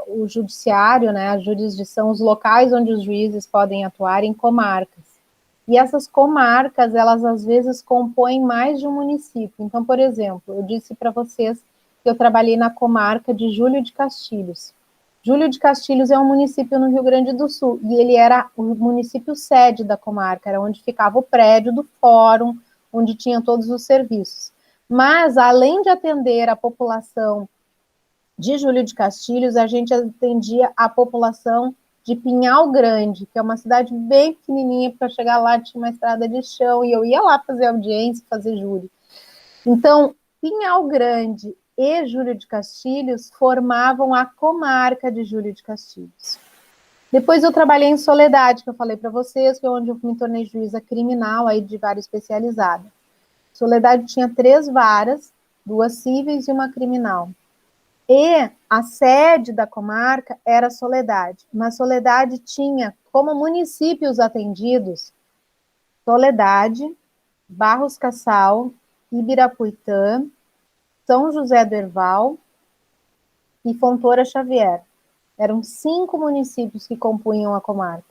o judiciário, né, a jurisdição, os locais onde os juízes podem atuar em comarcas. E essas comarcas, elas às vezes compõem mais de um município. Então, por exemplo, eu disse para vocês que eu trabalhei na comarca de Júlio de Castilhos. Júlio de Castilhos é um município no Rio Grande do Sul, e ele era o município sede da comarca, era onde ficava o prédio do fórum, onde tinha todos os serviços. Mas, além de atender a população de Júlio de Castilhos, a gente atendia a população de Pinhal Grande, que é uma cidade bem pequenininha, para chegar lá tinha uma estrada de chão, e eu ia lá fazer audiência, fazer júri. Então, Pinhal Grande e Júlio de Castilhos formavam a comarca de Júlio de Castilhos. Depois eu trabalhei em Soledade, que eu falei para vocês, que é onde eu me tornei juíza criminal, aí de vara especializada. Soledade tinha 3 varas, 2 cíveis e uma criminal. E a sede da comarca era Soledade, mas Soledade tinha como municípios atendidos Soledade, Barros Cassal, Ibirapuitã, São José do Herval e Fontoura Xavier. Eram 5 municípios que compunham a comarca.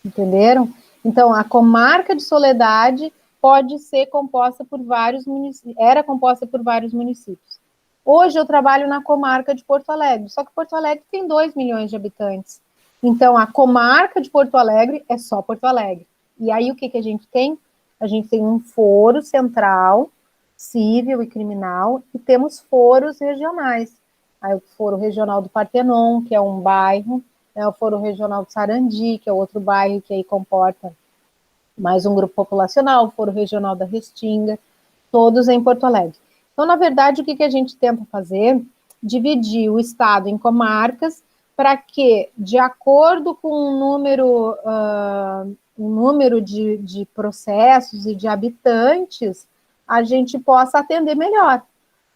Entenderam? Então, a comarca de Soledade pode ser composta por vários municípios, era composta por vários municípios. Hoje eu trabalho na comarca de Porto Alegre, só que Porto Alegre tem 2 milhões de habitantes. Então, a comarca de Porto Alegre é só Porto Alegre. E aí, o que a gente tem? A gente tem um foro central, civil e criminal, e temos foros regionais. Aí, o foro regional do Partenon, que é um bairro, o foro regional do Sarandi, que é outro bairro que aí comporta mais um grupo populacional, o foro regional da Restinga, todos em Porto Alegre. Então, na verdade, o que a gente tenta fazer? Dividir o estado em comarcas para que, de acordo com um número de processos e de habitantes, a gente possa atender melhor.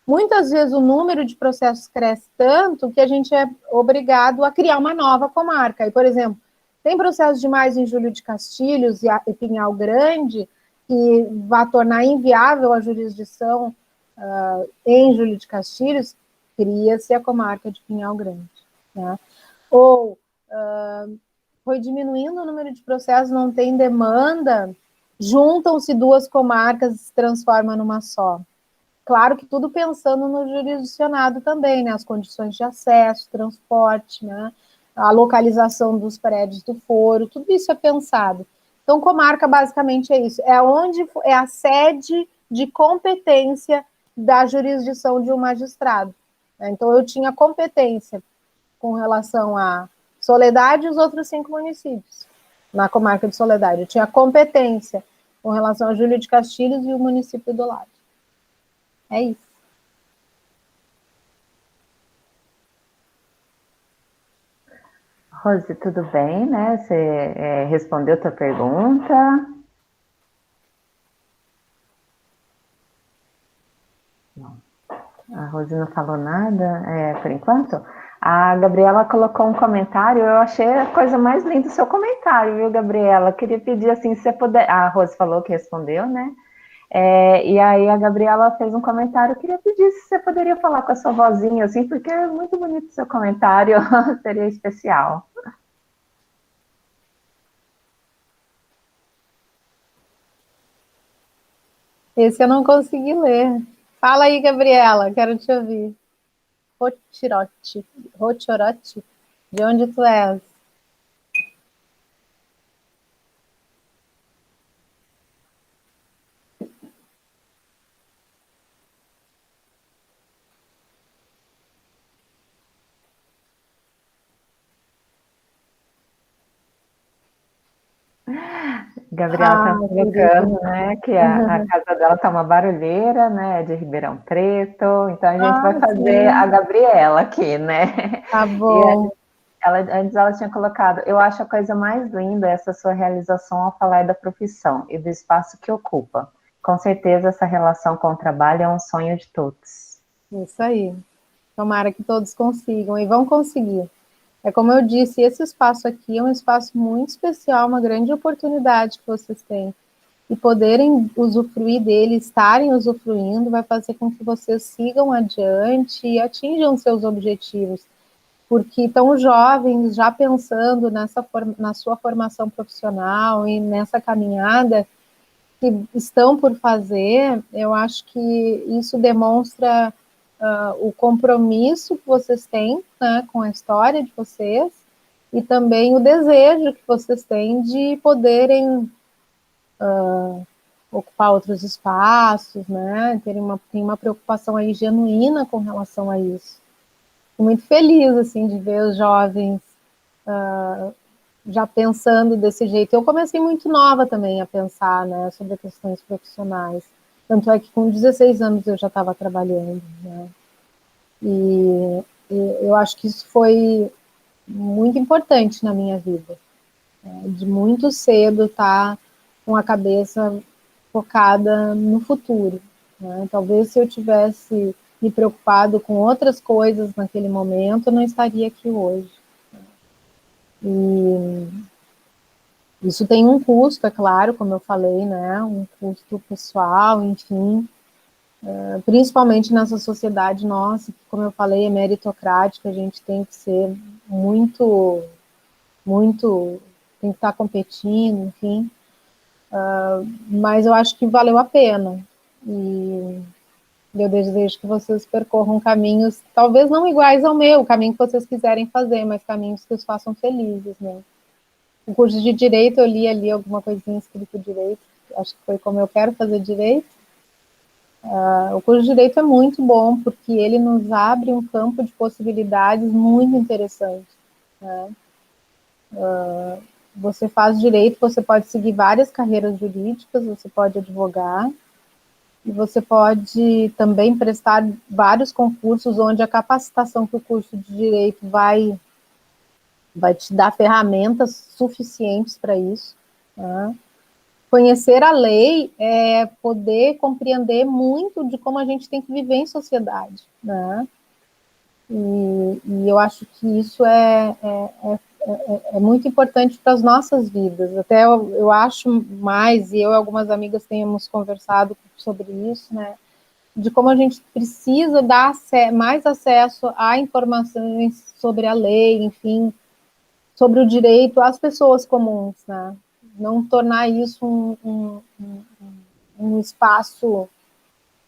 Muitas vezes o número de processos cresce tanto que a gente é obrigado a criar uma nova comarca. E, por exemplo, tem processos demais em Júlio de Castilhos e Pinhal Grande que vai tornar inviável a jurisdição em Júlio de Castilhos, cria-se a comarca de Pinhal Grande. Né? Ou foi diminuindo o número de processos, não tem demanda, juntam-se 2 comarcas e se transforma numa só. Claro que tudo pensando no jurisdicionado também, né? As condições de acesso, transporte, né? A localização dos prédios do foro, tudo isso é pensado. Então, comarca basicamente é isso, é onde é a sede de competência da jurisdição de um magistrado. Né? Então, eu tinha competência com relação a Soledade e os outros 5 municípios, na comarca de Soledade. Eu tinha competência com relação a Júlio de Castilhos e o município do lado. É isso. Rose, tudo bem, né? Você respondeu a tua pergunta? Não. A Rose não falou nada, por enquanto. A Gabriela colocou um comentário, eu achei a coisa mais linda o seu comentário, viu, Gabriela? Queria pedir, assim, se você puder... A Rose falou que respondeu, né? E aí a Gabriela fez um comentário, eu queria pedir se você poderia falar com a sua vozinha, assim, porque é muito bonito o seu comentário, seria especial. Esse eu não consegui ler. Fala aí, Gabriela, quero te ouvir. Rochorote, de onde tu és? Gabriela está colocando, né, que a casa dela está uma barulheira, né, de Ribeirão Preto, então a gente vai fazer a Gabriela aqui, né? Tá bom. Antes ela tinha colocado, eu acho a coisa mais linda essa sua realização ao falar da profissão e do espaço que ocupa. Com certeza essa relação com o trabalho é um sonho de todos. Isso aí. Tomara que todos consigam, e vão conseguir. É como eu disse, esse espaço aqui é um espaço muito especial, uma grande oportunidade que vocês têm. E poderem usufruir dele, estarem usufruindo, vai fazer com que vocês sigam adiante e atinjam seus objetivos. Porque tão jovens, já pensando na sua formação profissional e nessa caminhada que estão por fazer, eu acho que isso demonstra o compromisso que vocês têm, né, com a história de vocês e também o desejo que vocês têm de poderem ocupar outros espaços, né, tem uma preocupação aí genuína com relação a isso. Fico muito feliz, assim, de ver os jovens já pensando desse jeito. Eu comecei muito nova também a pensar, né, sobre questões profissionais. Tanto é que com 16 anos eu já estava trabalhando, né? E eu acho que isso foi muito importante na minha vida, né? De muito cedo estar com a cabeça focada no futuro, né? Talvez se eu tivesse me preocupado com outras coisas naquele momento, eu não estaria aqui hoje. E isso tem um custo, é claro, como eu falei, né? Um custo pessoal, enfim, principalmente nessa sociedade nossa, que, como eu falei, é meritocrática, a gente tem que ser muito, muito, tem que estar competindo, enfim. Mas eu acho que valeu a pena. E eu desejo que vocês percorram caminhos, talvez não iguais ao meu, o caminho que vocês quiserem fazer, mas caminhos que os façam felizes, né? O curso de Direito, eu li ali alguma coisinha escrito Direito, acho que foi como eu quero fazer Direito. O curso de Direito é muito bom, porque ele nos abre um campo de possibilidades muito interessante, né? Você faz Direito, você pode seguir várias carreiras jurídicas, você pode advogar, e você pode também prestar vários concursos, onde a capacitação que o curso de Direito vai te dar ferramentas suficientes para isso, né? Conhecer a lei é poder compreender muito de como a gente tem que viver em sociedade, né? E eu acho que isso é muito importante para as nossas vidas. Até eu acho mais, e eu e algumas amigas temos conversado sobre isso, né? De como a gente precisa dar mais acesso a informações sobre a lei, enfim, sobre o direito às pessoas comuns, né? Não tornar isso um espaço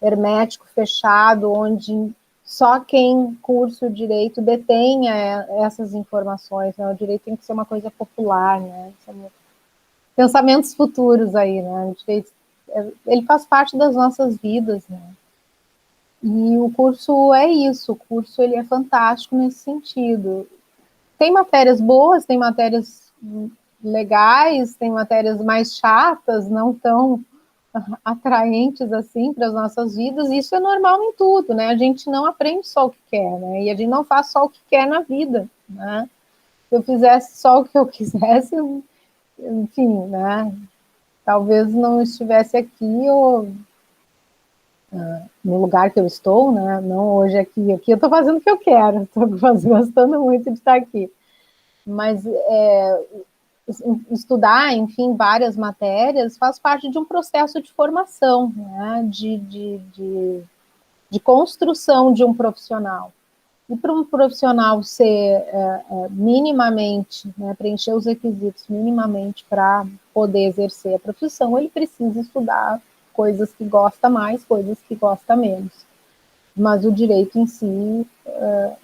hermético, fechado, onde só quem cursa o direito detenha essas informações, né? O direito tem que ser uma coisa popular, né? Pensamentos futuros aí, né? O direito, ele faz parte das nossas vidas, né? E o curso é isso, o curso ele é fantástico nesse sentido. Tem matérias boas, tem matérias legais, tem matérias mais chatas, não tão atraentes assim para as nossas vidas, e isso é normal em tudo, né? A gente não aprende só o que quer, né? E a gente não faz só o que quer na vida, né? Se eu fizesse só o que eu quisesse, enfim, né? Talvez não estivesse aqui ou no lugar que eu estou, né? Não hoje aqui eu estou fazendo o que eu quero, estou gostando muito de estar aqui. Mas estudar, enfim, várias matérias faz parte de um processo de formação, né? De construção de um profissional. E para um profissional ser minimamente, né, preencher os requisitos minimamente para poder exercer a profissão, ele precisa estudar coisas que gosta mais, coisas que gosta menos. Mas o direito em si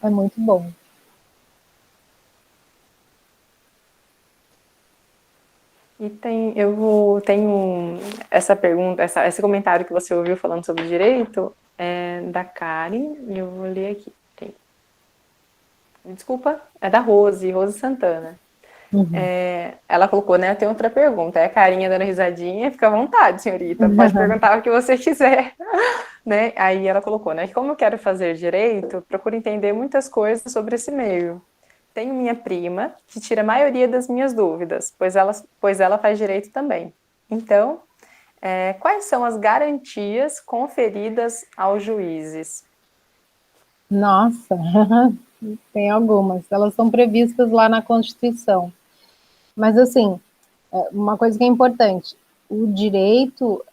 é muito bom. E tenho essa pergunta, esse comentário que você ouviu falando sobre direito, da Karen, e eu vou ler aqui. Desculpa, é da Rose Santana. Uhum. Ela colocou, né? Tem outra pergunta. É a carinha dando risadinha, fica à vontade, senhorita. Pode perguntar o que você quiser. Né? Aí ela colocou, né? Como eu quero fazer direito, procuro entender muitas coisas sobre esse meio. Tenho minha prima, que tira a maioria das minhas dúvidas, pois ela faz direito também. Então, quais são as garantias conferidas aos juízes? Nossa, tem algumas. Elas são previstas lá na Constituição. Mas, assim, uma coisa que é importante, o direito,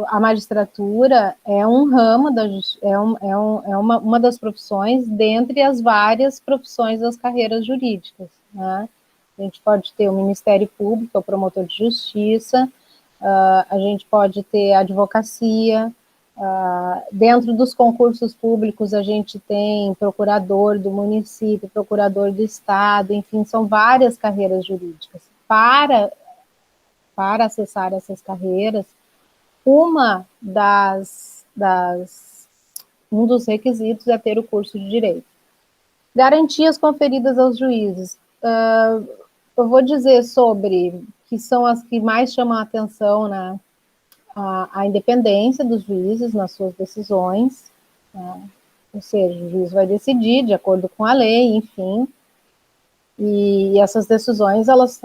a magistratura é um ramo, uma das profissões dentre as várias profissões das carreiras jurídicas, né? A gente pode ter o Ministério Público, o promotor de justiça, a gente pode ter a advocacia, dentro dos concursos públicos a gente tem procurador do município, procurador do estado, enfim, são várias carreiras jurídicas. Para acessar essas carreiras, um dos requisitos é ter o curso de Direito. Garantias conferidas aos juízes. Eu vou dizer sobre, que são as que mais chamam a atenção, né? A independência dos juízes nas suas decisões, né? Ou seja, o juiz vai decidir de acordo com a lei, enfim, e essas decisões, elas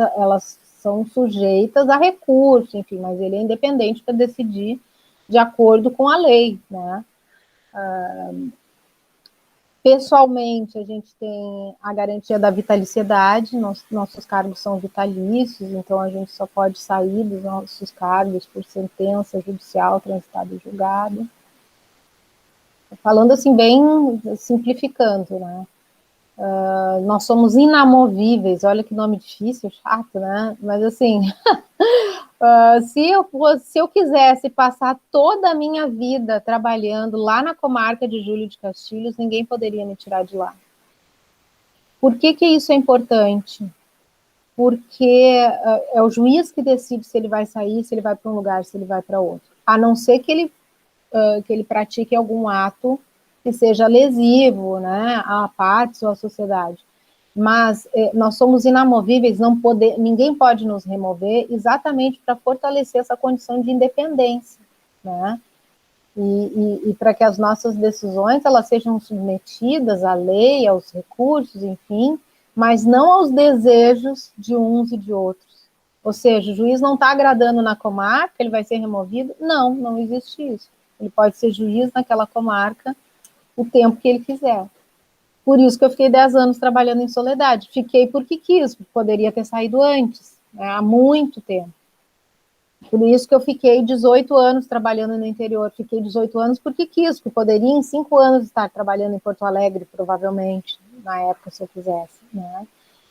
são sujeitas a recurso, enfim, mas ele é independente para decidir de acordo com a lei, né? Pessoalmente, a gente tem a garantia da vitaliciedade, nossos cargos são vitalícios, então a gente só pode sair dos nossos cargos por sentença judicial transitada e julgada. Falando assim, bem simplificando, né? Nós somos inamovíveis, olha que nome difícil, chato, né? Mas assim, se eu quisesse passar toda a minha vida trabalhando lá na comarca de Júlio de Castilhos, ninguém poderia me tirar de lá. Por que isso é importante? Porque é o juiz que decide se ele vai sair, se ele vai para um lugar, se ele vai para outro. A não ser que ele pratique algum ato que seja lesivo, né, à parte ou à sociedade. Mas nós somos inamovíveis, ninguém pode nos remover, exatamente para fortalecer essa condição de independência, né? E para que as nossas decisões elas sejam submetidas à lei, aos recursos, enfim, mas não aos desejos de uns e de outros. Ou seja, o juiz não está agradando na comarca, ele vai ser removido? Não, não existe isso. Ele pode ser juiz naquela comarca o tempo que ele quiser. Por isso que eu fiquei 10 anos trabalhando em Soledade. Fiquei porque quis, poderia ter saído antes, né, há muito tempo. Por isso que eu fiquei 18 anos trabalhando no interior. Fiquei 18 anos porque quis, porque poderia em 5 anos estar trabalhando em Porto Alegre, provavelmente, na época, se eu quisesse, né?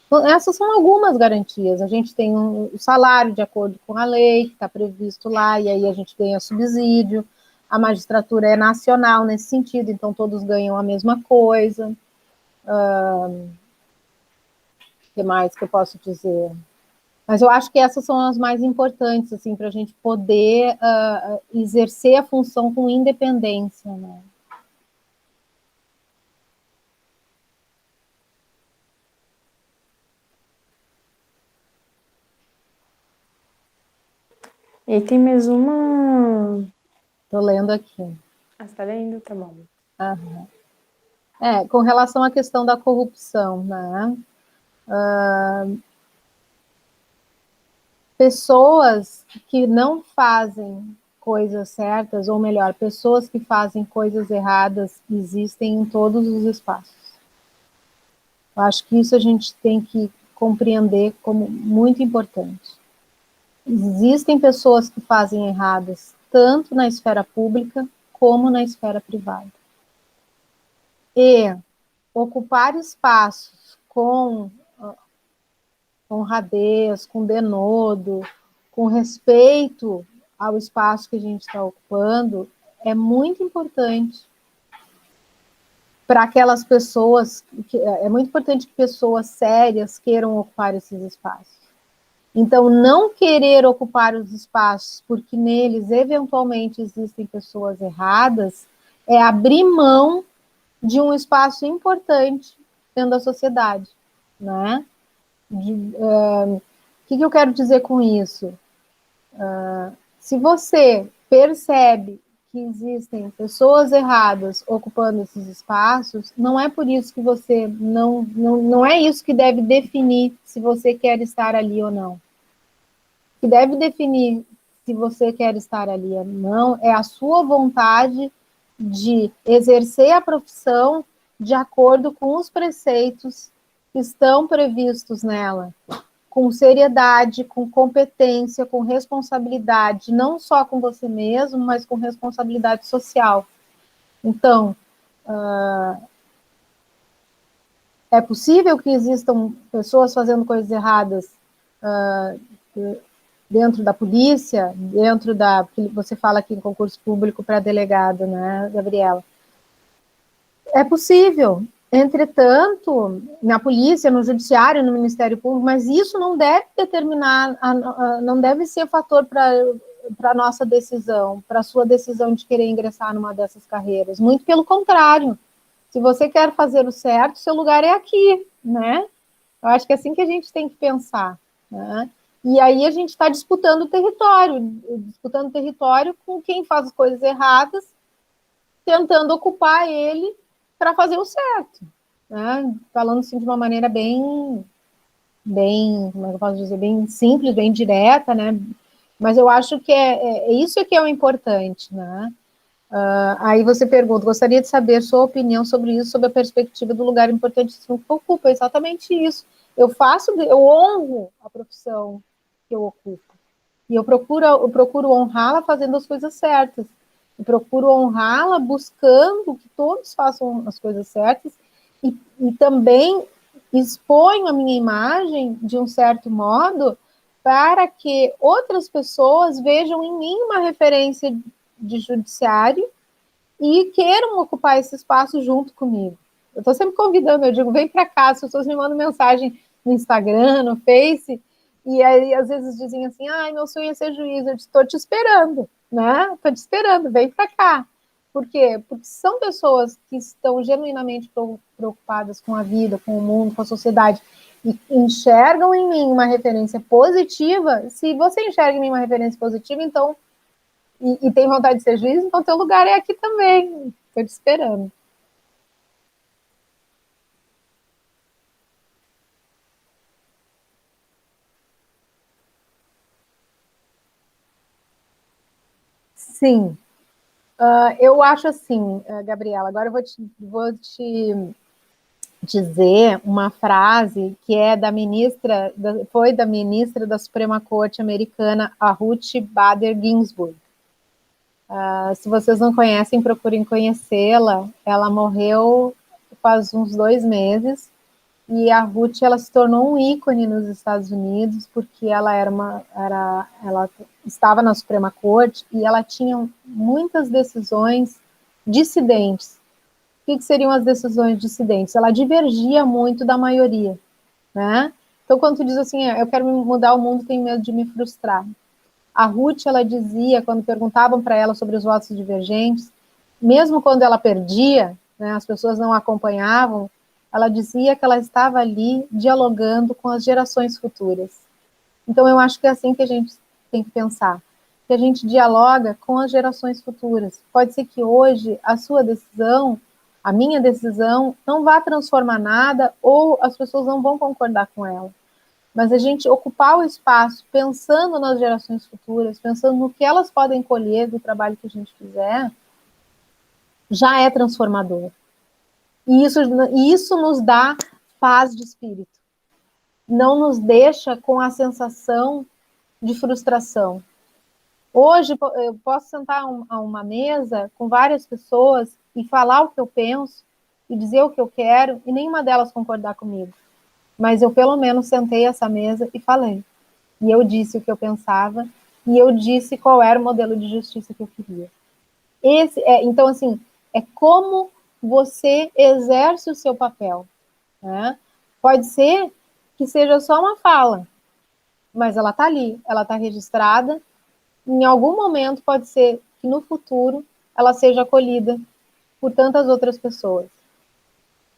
Então, essas são algumas garantias. A gente tem o salário de acordo com a lei, que está previsto lá, e aí a gente ganha subsídio. A magistratura é nacional nesse sentido, então todos ganham a mesma coisa. O que mais que eu posso dizer? Mas eu acho que essas são as mais importantes, assim, para a gente poder exercer a função com independência, né? E tem mais uma... Estou lendo aqui. Ah, você está lendo? Tá bom. Aham. Com relação à questão da corrupção, né? Pessoas que não fazem coisas certas, ou melhor, pessoas que fazem coisas erradas existem em todos os espaços. Eu acho que isso a gente tem que compreender como muito importante. Existem pessoas que fazem erradas tanto na esfera pública como na esfera privada. E ocupar espaços com honradez, com denodo, com respeito ao espaço que a gente está ocupando, é muito importante para aquelas pessoas, é muito importante que pessoas sérias queiram ocupar esses espaços. Então, não querer ocupar os espaços porque neles eventualmente existem pessoas erradas é abrir mão de um espaço importante dentro da sociedade, né? O que eu quero dizer com isso? Se você percebe que existem pessoas erradas ocupando esses espaços, não é por isso que você não é isso que deve definir se você quer estar ali ou não. O que deve definir se você quer estar ali ou não é a sua vontade de exercer a profissão de acordo com os preceitos que estão previstos nela, com seriedade, com competência, com responsabilidade, não só com você mesmo, mas com responsabilidade social. Então, é possível que existam pessoas fazendo coisas erradas dentro da polícia, dentro da... que você fala aqui em concurso público para delegado, né, Gabriela? É possível. Entretanto, na polícia, no judiciário, no Ministério Público, mas isso não deve determinar, não deve ser fator para a nossa decisão, para a sua decisão de querer ingressar numa dessas carreiras. Muito pelo contrário. Se você quer fazer o certo, seu lugar é aqui, né? Eu acho que é assim que a gente tem que pensar, né? E aí a gente está disputando território com quem faz as coisas erradas, tentando ocupar ele para fazer o certo, né? Falando assim de uma maneira bem, como é que eu posso dizer, bem simples, bem direta, né? Mas eu acho que é isso que é o importante, né? Aí você pergunta, gostaria de saber sua opinião sobre isso, sobre a perspectiva do lugar importantíssimo que ocupa. É exatamente isso. Eu honro a profissão que eu ocupo. E eu procuro honrá-la fazendo as coisas certas. Eu procuro honrá-la buscando que todos façam as coisas certas e também exponho a minha imagem de um certo modo para que outras pessoas vejam em mim uma referência de judiciário e queiram ocupar esse espaço junto comigo. Eu estou sempre convidando, eu digo, vem para cá, as pessoas me mandam mensagem no Instagram, no Face, e aí às vezes dizem assim, meu sonho é ser juiz, eu estou te esperando, né? Estou te esperando, vem para cá. Por quê? Porque são pessoas que estão genuinamente preocupadas com a vida, com o mundo, com a sociedade, e enxergam em mim uma referência positiva. Se você enxerga em mim uma referência positiva, então, e tem vontade de ser juiz, então teu lugar é aqui também. Estou te esperando. Sim. Eu acho assim, Gabriela, agora eu vou te dizer uma frase que é foi da ministra da Suprema Corte americana, a Ruth Bader Ginsburg. Se vocês não conhecem, procurem conhecê-la. Ela morreu faz uns 2 meses e a Ruth ela se tornou um ícone nos Estados Unidos porque ela ela estava na Suprema Corte e ela tinha muitas decisões dissidentes. O que seriam as decisões dissidentes? Ela divergia muito da maioria, né? Então, quando tu diz assim, eu quero mudar o mundo, tenho medo de me frustrar. A Ruth, ela dizia, quando perguntavam para ela sobre os votos divergentes, mesmo quando ela perdia, né, as pessoas não acompanhavam, ela dizia que ela estava ali dialogando com as gerações futuras. Então, eu acho que é assim que a gente tem que pensar, que a gente dialoga com as gerações futuras. Pode ser que hoje a sua decisão, a minha decisão, não vá transformar nada ou as pessoas não vão concordar com ela. Mas a gente ocupar o espaço pensando nas gerações futuras, pensando no que elas podem colher do trabalho que a gente fizer, já é transformador. E isso nos dá paz de espírito. Não nos deixa com a sensação de frustração. Hoje, eu posso sentar a uma mesa com várias pessoas e falar o que eu penso e dizer o que eu quero e nenhuma delas concordar comigo. Mas eu, pelo menos, sentei essa mesa e falei. E eu disse o que eu pensava e eu disse qual era o modelo de justiça que eu queria. Então, assim, é como você exerce o seu papel, né? Pode ser que seja só uma fala, mas ela está ali, ela está registrada. Em algum momento pode ser que no futuro ela seja acolhida por tantas outras pessoas.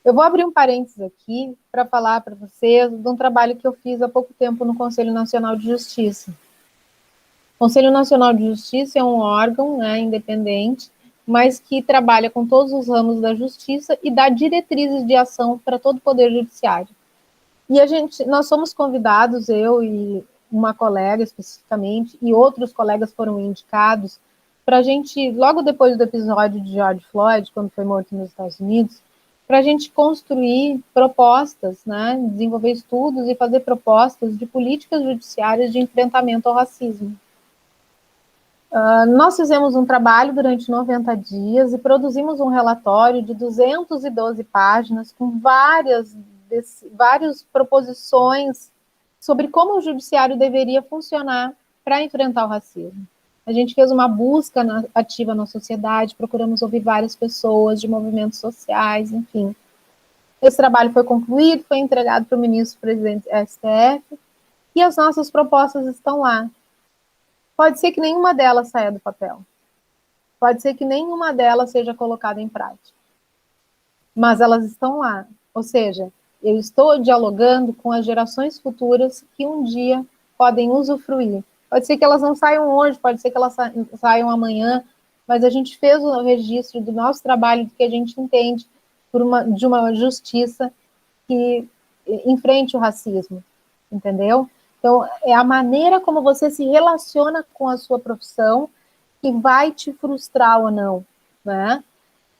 Eu vou abrir um parênteses aqui para falar para vocês de um trabalho que eu fiz há pouco tempo no Conselho Nacional de Justiça. O Conselho Nacional de Justiça é um órgão, né, independente, mas que trabalha com todos os ramos da justiça e dá diretrizes de ação para todo o Poder Judiciário. E nós somos convidados, eu e uma colega especificamente, e outros colegas foram indicados, para a gente, logo depois do episódio de George Floyd, quando foi morto nos Estados Unidos, para a gente construir propostas, né, desenvolver estudos e fazer propostas de políticas judiciárias de enfrentamento ao racismo. Nós fizemos um trabalho durante 90 dias e produzimos um relatório de 212 páginas com várias proposições sobre como o judiciário deveria funcionar para enfrentar o racismo. A gente fez uma busca ativa na sociedade, procuramos ouvir várias pessoas de movimentos sociais, enfim. Esse trabalho foi concluído, foi entregado para o ministro-presidente do STF, e as nossas propostas estão lá. Pode ser que nenhuma delas saia do papel. Pode ser que nenhuma delas seja colocada em prática. Mas elas estão lá. Ou seja, eu estou dialogando com as gerações futuras que um dia podem usufruir. Pode ser que elas não saiam hoje, pode ser que elas saiam amanhã, mas a gente fez o registro do nosso trabalho, do que a gente entende de uma justiça que enfrente o racismo, entendeu? Então, é a maneira como você se relaciona com a sua profissão que vai te frustrar ou não, né?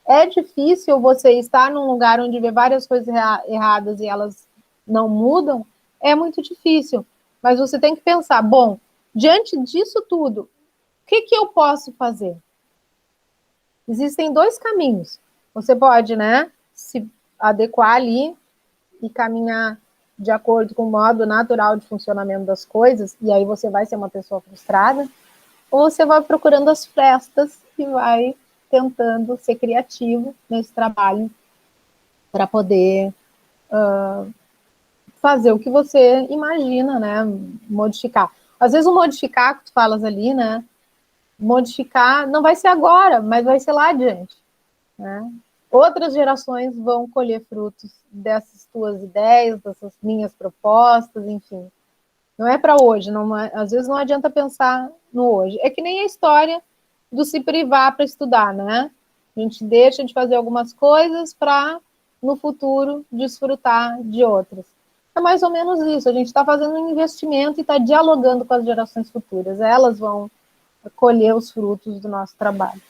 É difícil você estar num lugar onde vê várias coisas erradas e elas não mudam, é muito difícil, mas você tem que pensar, bom, diante disso tudo, o que eu posso fazer? Existem dois caminhos. Você pode, né, se adequar ali e caminhar de acordo com o modo natural de funcionamento das coisas, e aí você vai ser uma pessoa frustrada, ou você vai procurando as frestas e vai tentando ser criativo nesse trabalho para poder fazer o que você imagina, né, modificar. Às vezes o modificar, que tu falas ali, né, modificar não vai ser agora, mas vai ser lá adiante, né? Outras gerações vão colher frutos dessas tuas ideias, dessas minhas propostas, enfim. Não é para hoje, às vezes não adianta pensar no hoje. É que nem a história do se privar para estudar, né? A gente deixa de fazer algumas coisas para, no futuro, desfrutar de outras. É mais ou menos isso, a gente está fazendo um investimento e está dialogando com as gerações futuras. Elas vão colher os frutos do nosso trabalho.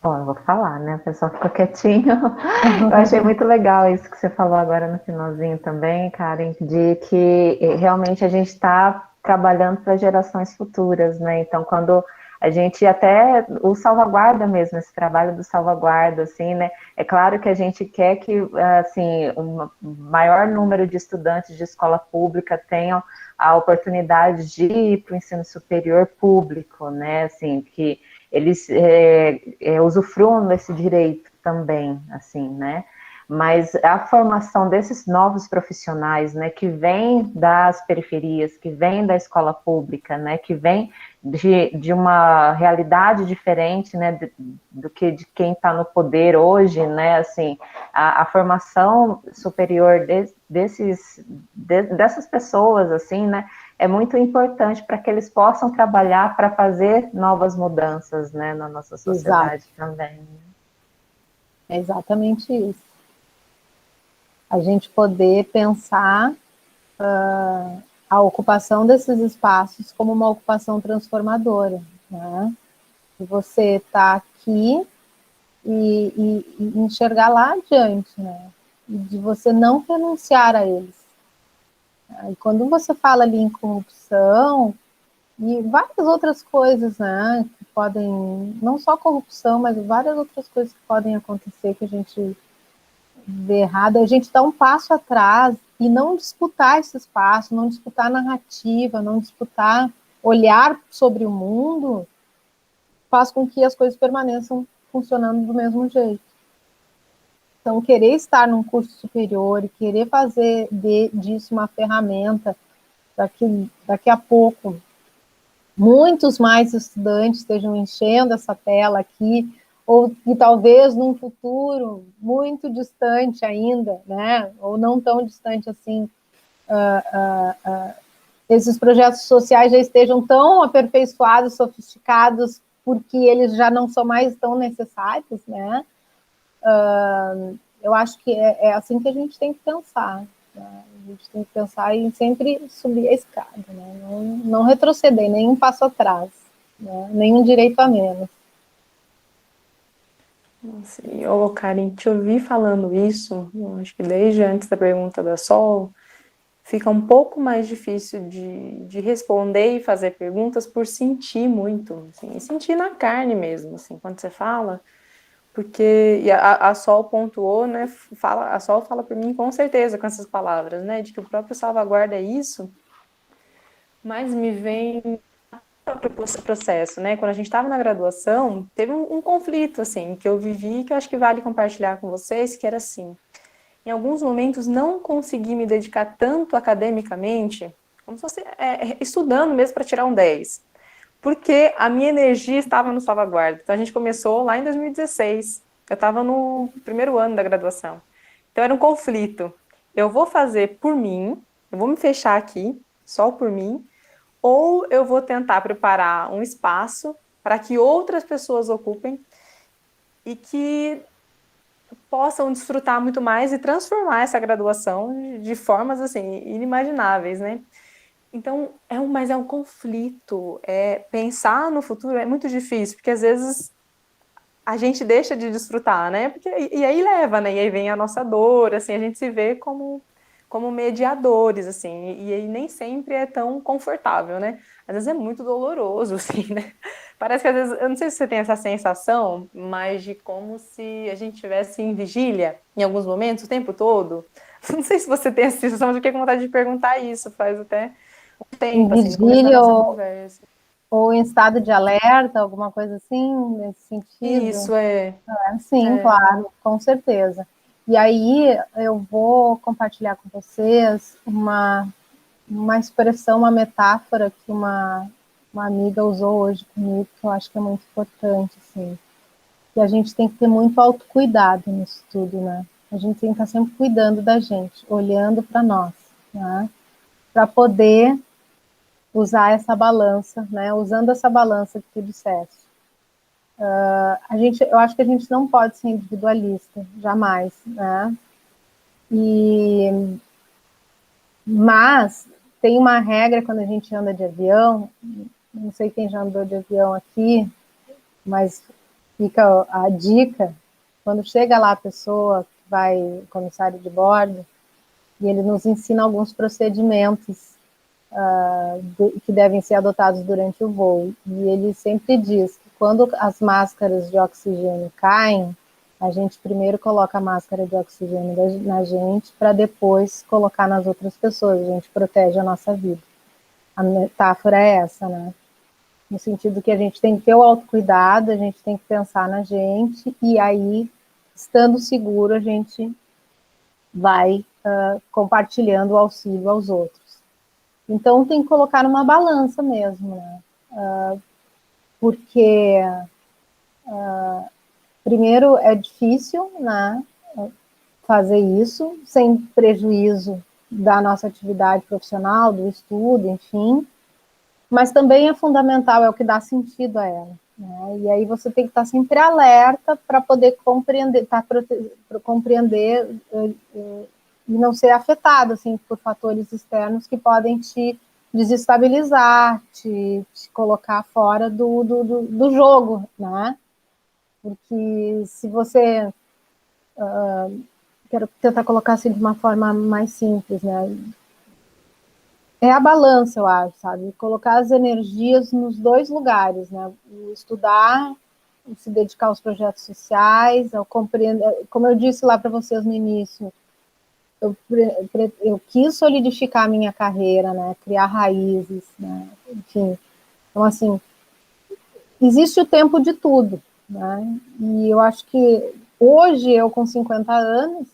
Bom, eu vou falar, né? O pessoal ficou quietinho. Eu achei muito legal isso que você falou agora no finalzinho também, Karen, de que realmente a gente está trabalhando para gerações futuras, né? Então, quando a gente até o salvaguarda mesmo, esse trabalho do salvaguarda, assim, né? É claro que a gente quer que, assim, um maior número de estudantes de escola pública tenham a oportunidade de ir para o ensino superior público, né? Assim, que eles usufruam desse direito também, assim, né? Mas a formação desses novos profissionais, né, que vêm das periferias, que vêm da escola pública, né, que vêm de uma realidade diferente, né, do que de quem está no poder hoje, né, assim, a formação superior dessas pessoas, assim, né, é muito importante para que eles possam trabalhar para fazer novas mudanças, né, na nossa sociedade. Exato. Também. É exatamente isso. A gente poder pensar a ocupação desses espaços como uma ocupação transformadora, né? E você está aqui e enxergar lá adiante, né? E de você não renunciar a eles. E quando você fala ali em corrupção e várias outras coisas, né, que podem, não só corrupção, mas várias outras coisas que podem acontecer que a gente vê errado, a gente dá um passo atrás e não disputar esse espaço, não disputar narrativa, não disputar olhar sobre o mundo, faz com que as coisas permaneçam funcionando do mesmo jeito. Então, querer estar num curso superior e querer fazer disso uma ferramenta para que daqui a pouco muitos mais estudantes estejam enchendo essa tela aqui, ou que talvez num futuro muito distante ainda, né, ou não tão distante assim, esses projetos sociais já estejam tão aperfeiçoados, sofisticados, porque eles já não são mais tão necessários, né? Eu acho que é assim que a gente tem que pensar. Né? A gente tem que pensar em sempre subir a escada, né? Não retroceder, nenhum passo atrás, né? Nenhum direito a menos. Nossa, e, ô, Karen, te ouvir falando isso, eu acho que desde antes da pergunta da Sol, fica um pouco mais difícil de responder e fazer perguntas por sentir muito, assim, e sentir na carne mesmo, assim, quando você fala, porque e a Sol pontuou, né, a Sol fala por mim com certeza com essas palavras, né, de que o próprio salvaguarda é isso, mas me vem o processo, né, quando a gente estava na graduação, teve um conflito, assim, que eu vivi, que eu acho que vale compartilhar com vocês, que era assim, em alguns momentos não consegui me dedicar tanto academicamente, como se fosse estudando mesmo para tirar um 10, porque a minha energia estava no salvaguarda. Então a gente começou lá em 2016, eu estava no primeiro ano da graduação. Então era um conflito. Eu vou fazer por mim, eu vou me fechar aqui, só por mim, ou eu vou tentar preparar um espaço para que outras pessoas ocupem e que possam desfrutar muito mais e transformar essa graduação de formas assim inimagináveis, né? Então, mas é um conflito. Pensar no futuro é muito difícil, porque às vezes a gente deixa de desfrutar, né? E aí leva, né? E aí vem a nossa dor, assim, a gente se vê como mediadores, assim, e aí nem sempre é tão confortável, né? Às vezes é muito doloroso, assim, né? Parece que às vezes, eu não sei se você tem essa sensação, mas de como se a gente estivesse em vigília em alguns momentos, o tempo todo. Não sei se você tem essa sensação, mas eu fiquei com vontade de perguntar isso, faz até um Em tempo, assim, no começo da vigília nossa conversa. ou em estado de alerta, alguma coisa assim, nesse sentido? Isso Sim, é. claro, com certeza. E aí eu vou compartilhar com vocês uma expressão, uma metáfora que uma amiga usou hoje comigo, que eu acho que é muito importante, assim. E a gente tem que ter muito autocuidado nisso tudo, né? A gente tem que estar sempre cuidando da gente, olhando para nós, né? Para poder usar essa balança, né? Usando essa balança que tu disseste. Eu acho que a gente não pode ser individualista, jamais, né? Mas tem uma regra quando a gente anda de avião, não sei quem já andou de avião aqui, mas fica a dica, quando chega lá a pessoa que vai, o comissário de bordo, e ele nos ensina alguns procedimentos que devem ser adotados durante o voo. E ele sempre diz que quando as máscaras de oxigênio caem, a gente primeiro coloca a máscara de oxigênio na gente para depois colocar nas outras pessoas. A gente protege a nossa vida. A metáfora é essa, né? No sentido que a gente tem que ter o autocuidado, a gente tem que pensar na gente, e aí, estando seguro, a gente vai compartilhando o auxílio aos outros. Então, tem que colocar numa balança mesmo, né? Porque, primeiro, é difícil, né, fazer isso, sem prejuízo da nossa atividade profissional, do estudo, enfim, mas também é fundamental, é o que dá sentido a ela. Né? E aí você tem que estar sempre alerta para poder compreender, compreender e não ser afetado assim, por fatores externos que podem te desestabilizar, te colocar fora do jogo, né? Porque se você... quero tentar colocar assim de uma forma mais simples, né? É a balança, eu acho, sabe? Colocar as energias nos dois lugares, né? O estudar, se dedicar aos projetos sociais, ao compreender, como eu disse lá para vocês no início, eu quis solidificar a minha carreira, né? Criar raízes, né? Enfim, então assim, existe o tempo de tudo, né? E eu acho que hoje eu com 50 anos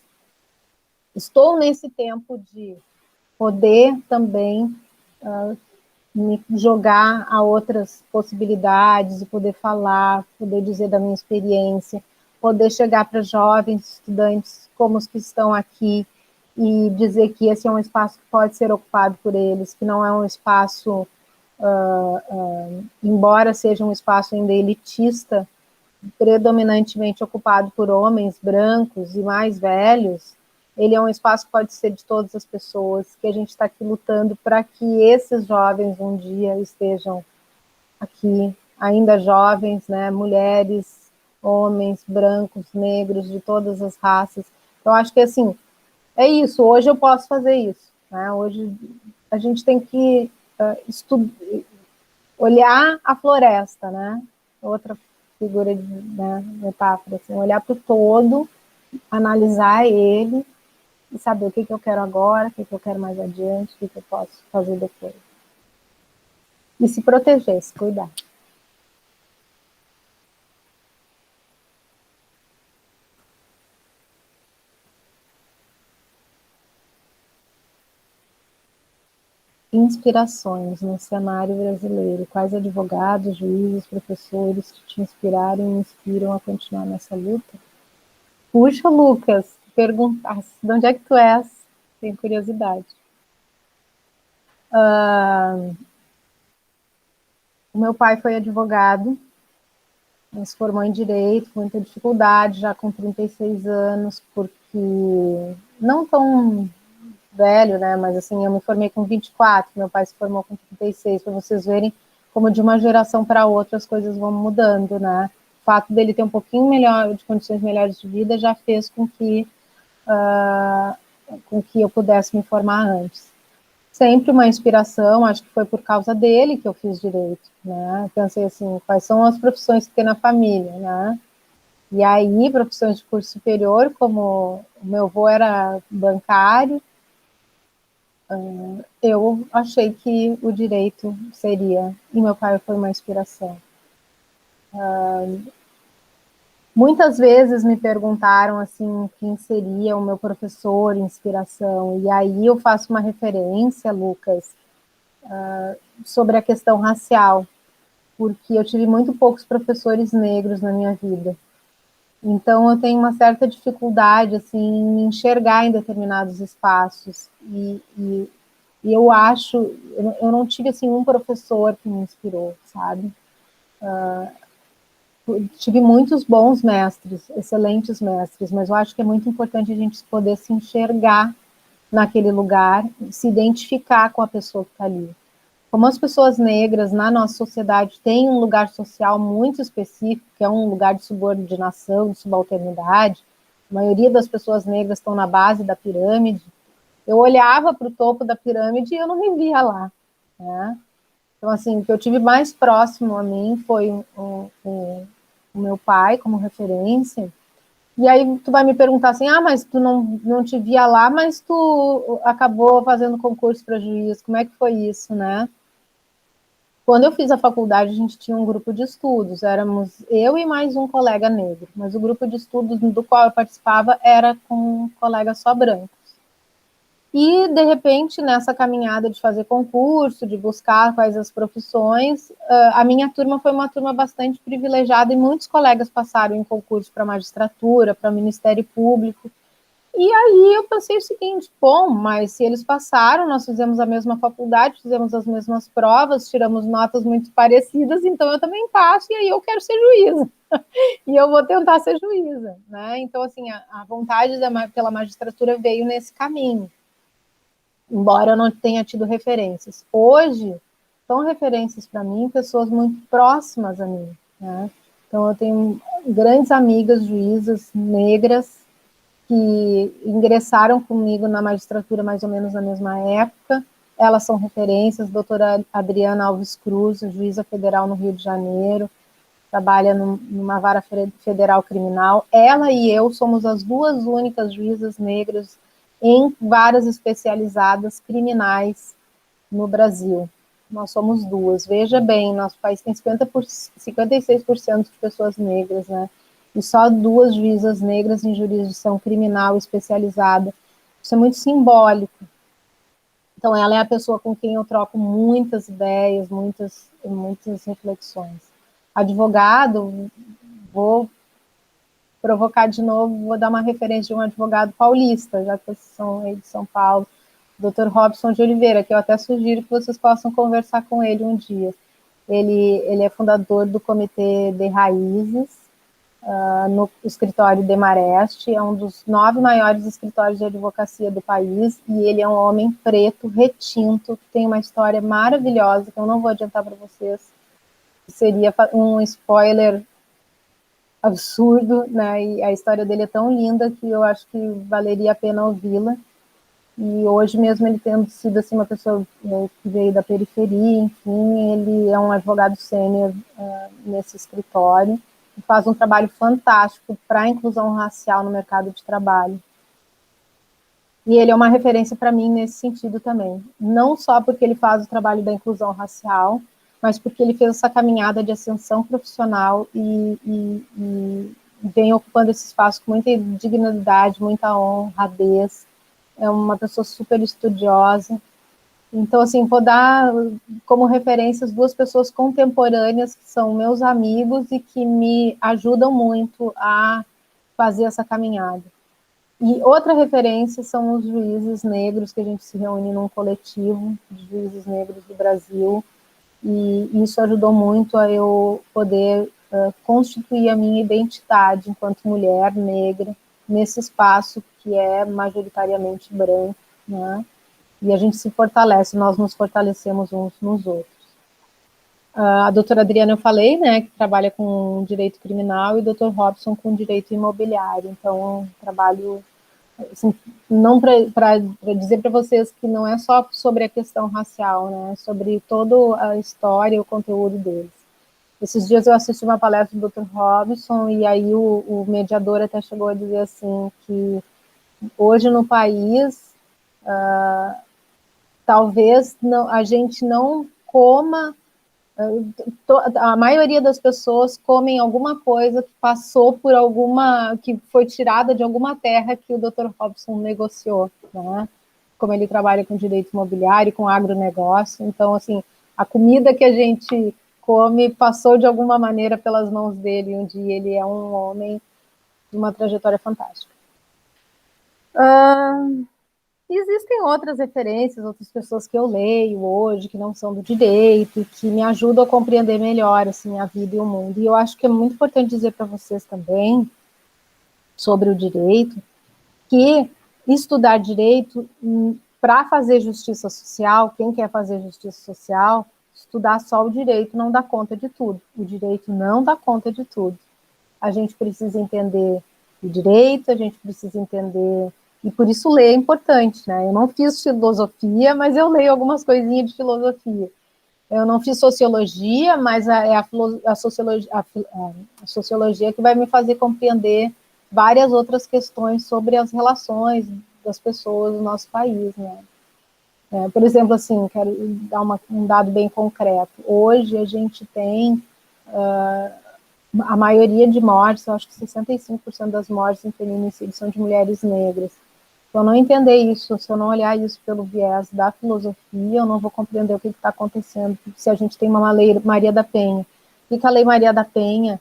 estou nesse tempo de poder também me jogar a outras possibilidades, de poder falar, poder dizer da minha experiência, poder chegar para jovens estudantes como os que estão aqui e dizer que esse é um espaço que pode ser ocupado por eles, que não é um espaço, embora seja um espaço ainda elitista, predominantemente ocupado por homens brancos e mais velhos, ele é um espaço que pode ser de todas as pessoas, que a gente está aqui lutando para que esses jovens um dia estejam aqui, ainda jovens, né, mulheres, homens, brancos, negros, de todas as raças. Então, acho que, assim, é isso, hoje eu posso fazer isso, né? Hoje a gente tem que olhar a floresta, né? Outra figura de, né, metáfora, assim, olhar para o todo, analisar ele e saber o que eu quero agora, o que eu quero mais adiante, o que eu posso fazer depois. E se proteger, se cuidar. Inspirações no cenário brasileiro. Quais advogados, juízes, professores que te inspiraram e me inspiram a continuar nessa luta? Puxa, Lucas, perguntar de onde é que tu és? Tenho curiosidade. O meu pai foi advogado, se formou em Direito, com muita dificuldade, já com 36 anos, porque não tão velho, né, mas assim, eu me formei com 24, meu pai se formou com 36, para vocês verem como de uma geração para outra as coisas vão mudando, né. O fato dele ter um pouquinho melhor, de condições melhores de vida, já fez com que eu pudesse me formar antes. Sempre uma inspiração, acho que foi por causa dele que eu fiz direito, né? Pensei assim, quais são as profissões que tem na família, né? E aí, profissões de curso superior, como o meu avô era bancário, eu achei que o direito seria, e meu pai foi uma inspiração. Muitas vezes me perguntaram assim quem seria o meu professor, inspiração, e aí eu faço uma referência, Lucas, sobre a questão racial, porque eu tive muito poucos professores negros na minha vida. Então eu tenho uma certa dificuldade assim em enxergar em determinados espaços e eu acho, eu não tive assim um professor que me inspirou, sabe? Tive muitos bons mestres, excelentes mestres, mas eu acho que é muito importante a gente poder se enxergar naquele lugar, se identificar com a pessoa que está ali. Como as pessoas negras na nossa sociedade têm um lugar social muito específico, que é um lugar de subordinação, de subalternidade, a maioria das pessoas negras estão na base da pirâmide, eu olhava para o topo da pirâmide e eu não me via lá, né? Então, assim, o que eu tive mais próximo a mim foi o meu pai como referência. E aí tu vai me perguntar assim, mas tu não te via lá, mas tu acabou fazendo concurso para juiz, como é que foi isso, né? Quando eu fiz a faculdade, a gente tinha um grupo de estudos, éramos eu e mais um colega negro, mas o grupo de estudos do qual eu participava era com colegas só brancos. E, de repente, nessa caminhada de fazer concurso, de buscar quais as profissões, a minha turma foi uma turma bastante privilegiada e muitos colegas passaram em concurso para magistratura, para Ministério Público. E aí eu pensei o seguinte, bom, mas se eles passaram, nós fizemos a mesma faculdade, fizemos as mesmas provas, tiramos notas muito parecidas, então eu também passo e aí eu quero ser juíza. E eu vou tentar ser juíza, né? Então, assim, a vontade pela magistratura veio nesse caminho, embora eu não tenha tido referências. Hoje, são referências para mim pessoas muito próximas a mim, né? Então, eu tenho grandes amigas juízas negras que ingressaram comigo na magistratura mais ou menos na mesma época. Elas são referências, doutora Adriana Alves Cruz, juíza federal no Rio de Janeiro, trabalha numa vara federal criminal. Ela e eu somos as duas únicas juízas negras em varas especializadas criminais no Brasil. Nós somos duas. Veja bem, nosso país tem 56% de pessoas negras, né? E só duas juízas negras em jurisdição criminal especializada. Isso é muito simbólico. Então, ela é a pessoa com quem eu troco muitas ideias, muitas reflexões. Advogado, vou provocar de novo, vou dar uma referência de um advogado paulista, já que vocês são aí de São Paulo, Dr. Robson de Oliveira, que eu até sugiro que vocês possam conversar com ele um dia. Ele é fundador do Comitê de Raízes, no escritório Demarest, é um dos 9 maiores escritórios de advocacia do país, e ele é um homem preto, retinto, que tem uma história maravilhosa, que eu não vou adiantar para vocês, seria um spoiler absurdo, né, e a história dele é tão linda que eu acho que valeria a pena ouvi-la, e hoje mesmo ele tendo sido assim, uma pessoa que veio da periferia, enfim, ele é um advogado sênior nesse escritório, e faz um trabalho fantástico para a inclusão racial no mercado de trabalho. E ele é uma referência para mim nesse sentido também, não só porque ele faz o trabalho da inclusão racial, mas porque ele fez essa caminhada de ascensão profissional e vem ocupando esse espaço com muita dignidade, muita honradez, é uma pessoa super estudiosa. Então, assim, vou dar como referências 2 pessoas contemporâneas que são meus amigos e que me ajudam muito a fazer essa caminhada. E outra referência são os juízes negros, que a gente se reúne num coletivo de juízes negros do Brasil, e isso ajudou muito a eu poder constituir a minha identidade enquanto mulher negra nesse espaço que é majoritariamente branco, né? E a gente se fortalece, nós nos fortalecemos uns nos outros. A doutora Adriana eu falei, né, que trabalha com direito criminal, e o doutor Robson com direito imobiliário, então trabalho, assim, não para dizer para vocês que não é só sobre a questão racial, né, é sobre toda a história e o conteúdo deles. Esses dias eu assisti uma palestra do Dr. Robson, e aí o mediador até chegou a dizer assim, que hoje no país, talvez não, a gente não coma, a maioria das pessoas comem alguma coisa que passou por alguma, que foi tirada de alguma terra que o Dr. Robson negociou, né? Como ele trabalha com direito imobiliário, com agronegócio, então, assim, a comida que a gente come passou de alguma maneira pelas mãos dele, onde ele é um homem de uma trajetória fantástica. Existem outras referências, outras pessoas que eu leio hoje, que não são do direito, que me ajudam a compreender melhor assim, a vida e o mundo. E eu acho que é muito importante dizer para vocês também, sobre o direito, que estudar direito para fazer justiça social, quem quer fazer justiça social, estudar só o direito não dá conta de tudo. O direito não dá conta de tudo. A gente precisa entender o direito, a gente precisa entender... E por isso ler é importante, né? Eu não fiz filosofia, mas eu leio algumas coisinhas de filosofia. Eu não fiz sociologia, mas é a sociologia que vai me fazer compreender várias outras questões sobre as relações das pessoas no nosso país, né? Por exemplo, assim, quero dar um dado bem concreto. Hoje a gente tem a maioria de mortes, eu acho que 65% das mortes em feminicídio são de mulheres negras. Se eu não entender isso, se eu não olhar isso pelo viés da filosofia, eu não vou compreender o que está acontecendo. Se a gente tem uma lei Maria da Penha, e que a lei Maria da Penha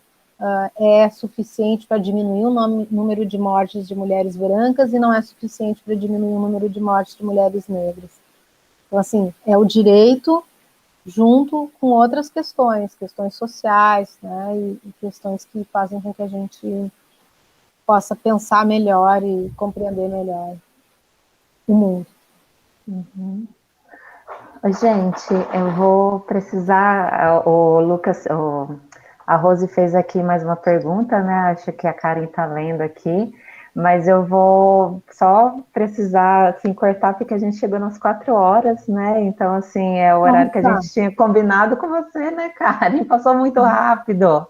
é suficiente para diminuir o número de mortes de mulheres brancas e não é suficiente para diminuir o número de mortes de mulheres negras. Então, assim, é o direito junto com outras questões sociais, né, e questões que fazem com que a gente possa pensar melhor e compreender melhor o mundo. Uhum. Gente, eu vou precisar, o Lucas, a Rose fez aqui mais uma pergunta, né, acho que a Karen está lendo aqui, mas eu vou só precisar, assim, cortar, porque a gente chegou nas 4 horas, né, então, assim, é o horário que a gente tinha combinado com você, né, Karen, passou muito rápido,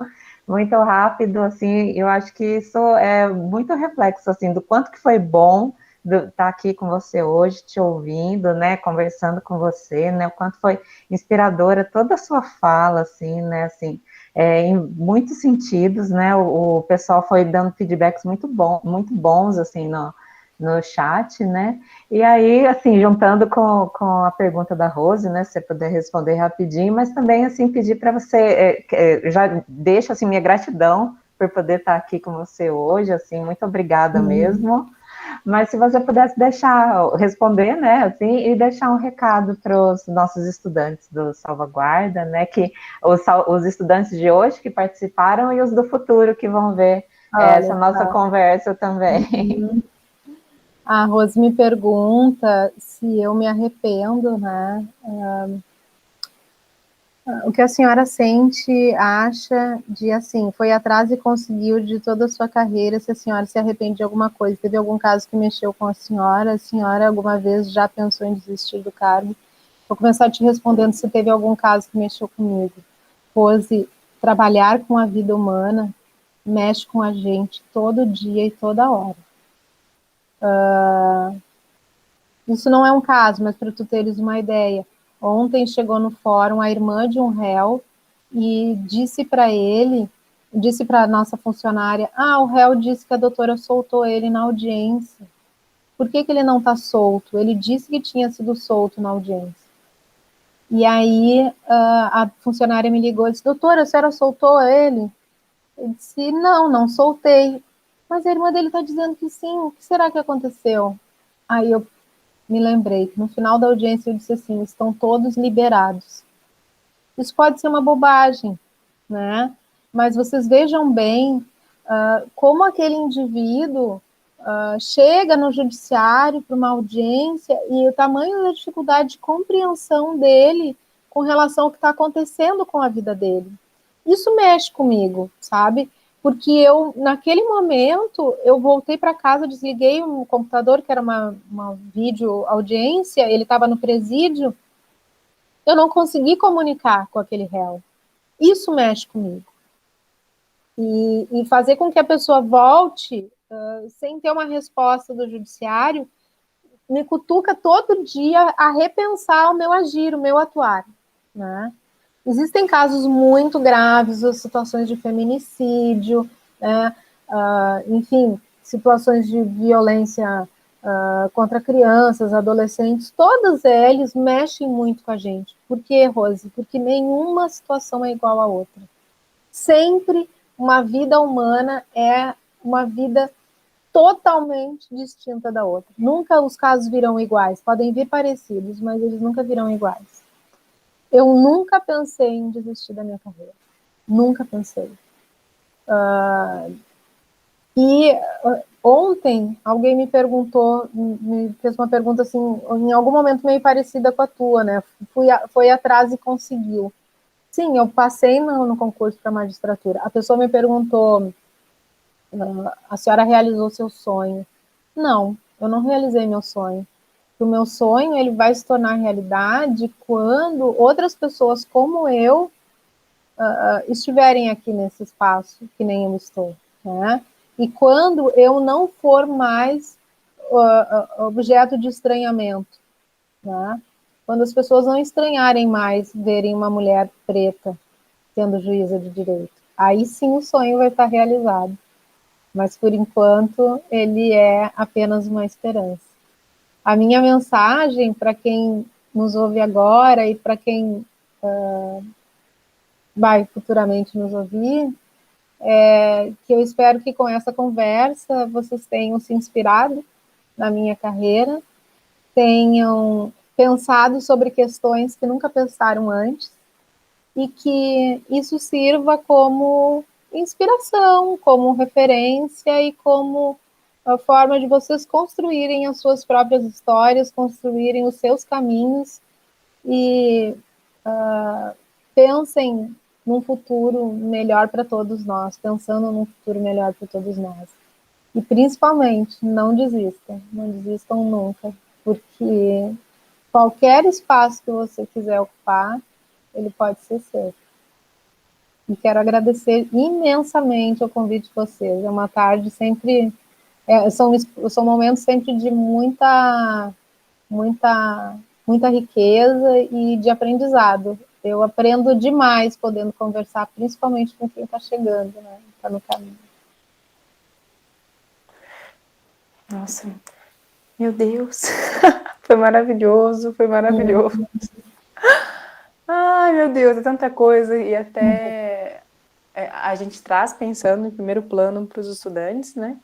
assim, eu acho que isso é muito reflexo, assim, do quanto que foi bom estar aqui com você hoje, te ouvindo, né, conversando com você, né, o quanto foi inspiradora toda a sua fala, assim, né, assim, em muitos sentidos, né, o pessoal foi dando feedbacks muito bons, assim, no chat, né, e aí, assim, juntando com a pergunta da Rose, né, se você puder responder rapidinho, mas também, assim, pedir para você, já deixo, assim, minha gratidão por poder estar aqui com você hoje, assim, muito obrigada mesmo. Mas se você pudesse responder, né, assim, e deixar um recado para os nossos estudantes do Salvaguarda, né, que os estudantes de hoje que participaram e os do futuro que vão ver essa Olha, nossa conversa também. a Rose me pergunta se eu me arrependo, né? O que a senhora sente, acha de, assim, foi atrás e conseguiu de toda a sua carreira, se a senhora se arrepende de alguma coisa, teve algum caso que mexeu com a senhora alguma vez já pensou em desistir do cargo? Vou começar te respondendo se teve algum caso que mexeu comigo. Rose, trabalhar com a vida humana mexe com a gente todo dia e toda hora. Isso não é um caso, mas para tu teres uma ideia, ontem chegou no fórum a irmã de um réu e disse para ele, disse para a nossa funcionária, o réu disse que a doutora soltou ele na audiência. Por que ele não está solto? Ele disse que tinha sido solto na audiência. E aí a funcionária me ligou e disse, doutora, a senhora soltou ele? Eu disse, não soltei. Mas a irmã dele está dizendo que sim, o que será que aconteceu? Aí eu me lembrei que no final da audiência eu disse assim, estão todos liberados. Isso pode ser uma bobagem, né? Mas vocês vejam bem como aquele indivíduo chega no judiciário para uma audiência e o tamanho da dificuldade de compreensão dele com relação ao que está acontecendo com a vida dele. Isso mexe comigo, sabe? Porque eu, naquele momento, eu voltei para casa, desliguei o computador, que era uma vídeo audiência, ele estava no presídio, eu não consegui comunicar com aquele réu. Isso mexe comigo. E fazer com que a pessoa volte sem ter uma resposta do judiciário, me cutuca todo dia a repensar o meu agir, o meu atuar, né? Existem casos muito graves, as situações de feminicídio, né? Enfim, situações de violência contra crianças, adolescentes, todos eles mexem muito com a gente. Por quê, Rose? Porque nenhuma situação é igual à outra. Sempre uma vida humana é uma vida totalmente distinta da outra. Nunca os casos virão iguais, podem vir parecidos, mas eles nunca virão iguais. Eu nunca pensei em desistir da minha carreira. Nunca pensei. Ontem, alguém me perguntou, me fez uma pergunta assim, em algum momento meio parecida com a tua, né? Foi atrás e conseguiu. Sim, eu passei no concurso para magistratura. A pessoa me perguntou, a senhora realizou seu sonho? Não, eu não realizei meu sonho. O meu sonho, ele vai se tornar realidade quando outras pessoas como eu estiverem aqui nesse espaço, que nem eu estou, né? E quando eu não for mais objeto de estranhamento, né? Quando as pessoas não estranharem mais verem uma mulher preta sendo juíza de direito, aí sim o sonho vai estar realizado. Mas, por enquanto, ele é apenas uma esperança. A minha mensagem para quem nos ouve agora e para quem vai futuramente nos ouvir é que eu espero que com essa conversa vocês tenham se inspirado na minha carreira, tenham pensado sobre questões que nunca pensaram antes e que isso sirva como inspiração, como referência e como a forma de vocês construírem as suas próprias histórias, construírem os seus caminhos e pensem num futuro melhor para todos nós, pensando num futuro melhor para todos nós. E principalmente, não desistam nunca, porque qualquer espaço que você quiser ocupar, ele pode ser seu. E quero agradecer imensamente o convite de vocês. É uma tarde sempre... são momentos sempre de muita riqueza e de aprendizado. Eu aprendo demais podendo conversar, principalmente com quem está chegando, né? Está no caminho. Nossa, meu Deus, foi maravilhoso, foi maravilhoso. Ai, meu Deus, é tanta coisa e até a gente traz pensando em primeiro plano para os estudantes, né?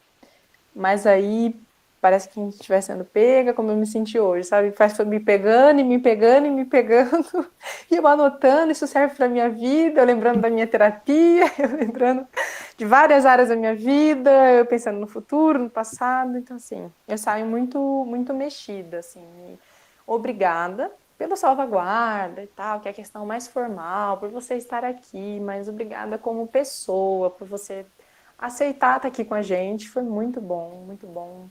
Mas aí parece que a gente estiver sendo pega, como eu me senti hoje, sabe? Foi me pegando e me pegando e me pegando, e eu anotando, isso serve para minha vida, eu lembrando da minha terapia, eu lembrando de várias áreas da minha vida, eu pensando no futuro, no passado, então assim, eu saio muito, muito mexida, assim, e obrigada pela salvaguarda e tal, que é a questão mais formal, por você estar aqui, mas obrigada como pessoa, por você aceitar estar aqui com a gente, foi muito bom, muito bom.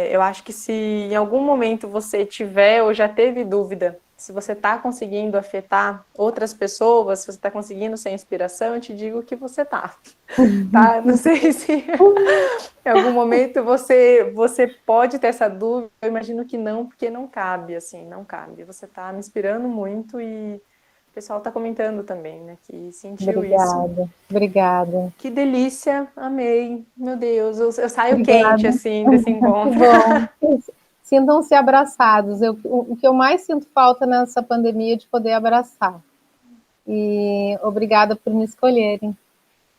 Eu acho que se em algum momento você tiver ou já teve dúvida se você está conseguindo afetar outras pessoas, se você está conseguindo ser inspiração, eu te digo que você tá. Tá? Não sei se em algum momento você pode ter essa dúvida, eu imagino que não, porque não cabe, assim, não cabe. Você está me inspirando muito e o pessoal está comentando também, né, que sentiu isso. Obrigada, obrigada. Que delícia, amei. Meu Deus, eu saio quente, Obrigada. assim, desse Que encontro. bom. Sintam-se abraçados. O que eu mais sinto falta nessa pandemia é de poder abraçar. E obrigada por me escolherem.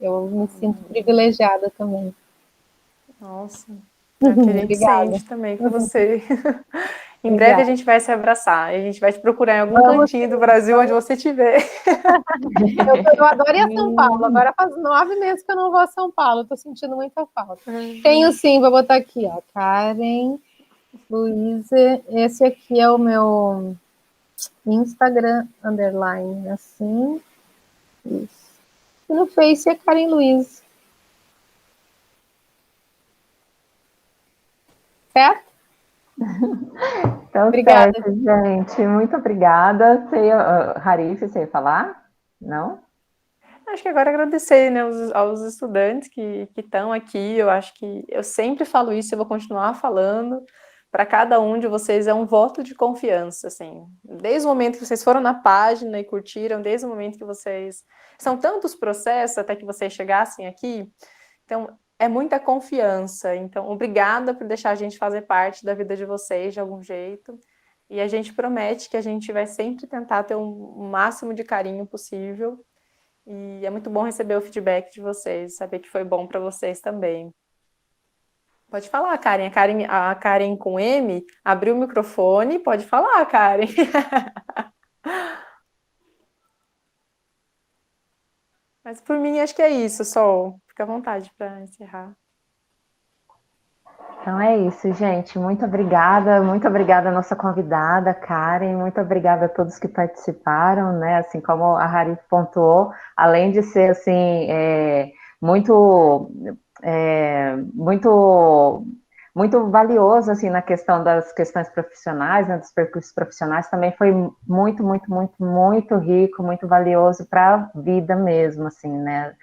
Eu me sinto privilegiada também. Nossa, é o que a gente Obrigada. sente também com você. Em breve a Obrigada. gente vai se abraçar, a gente vai te procurar em algum Vamos cantinho do sim. Brasil onde você estiver. Eu adoro ir a São Paulo. Agora faz 9 meses que eu não vou a São Paulo. Estou sentindo muita falta. Tenho sim, vou botar aqui, ó. Karen Luiz. Esse aqui é o meu Instagram, underline, assim. Isso. E no Face é Karen Luiz. Certo? Então, Obrigada. certo, gente. Muito obrigada. Harif, você ia falar? Não? Acho que agora agradecer, né, aos estudantes que estão aqui. Eu acho que eu sempre falo isso, eu vou continuar falando. Para cada um de vocês é um voto de confiança, assim. Desde o momento que vocês foram na página e curtiram, desde o momento que vocês. São tantos processos até que vocês chegassem aqui. Então, é muita confiança. Então, obrigada por deixar a gente fazer parte da vida de vocês de algum jeito. E a gente promete que a gente vai sempre tentar ter o máximo de carinho possível. E é muito bom receber o feedback de vocês, saber que foi bom para vocês também. Pode falar, Karen. A Karen com M abriu o microfone. Pode falar, Karen. Mas por mim, acho que é isso, Sol. Fica à vontade para encerrar. Então é isso, gente. Muito obrigada à nossa convidada, Karen, muito obrigada a todos que participaram, né? Assim como a Harif pontuou, além de ser assim muito muito valioso assim na questão das questões profissionais, né, dos percursos profissionais, também foi muito rico, muito valioso para a vida mesmo, assim, né?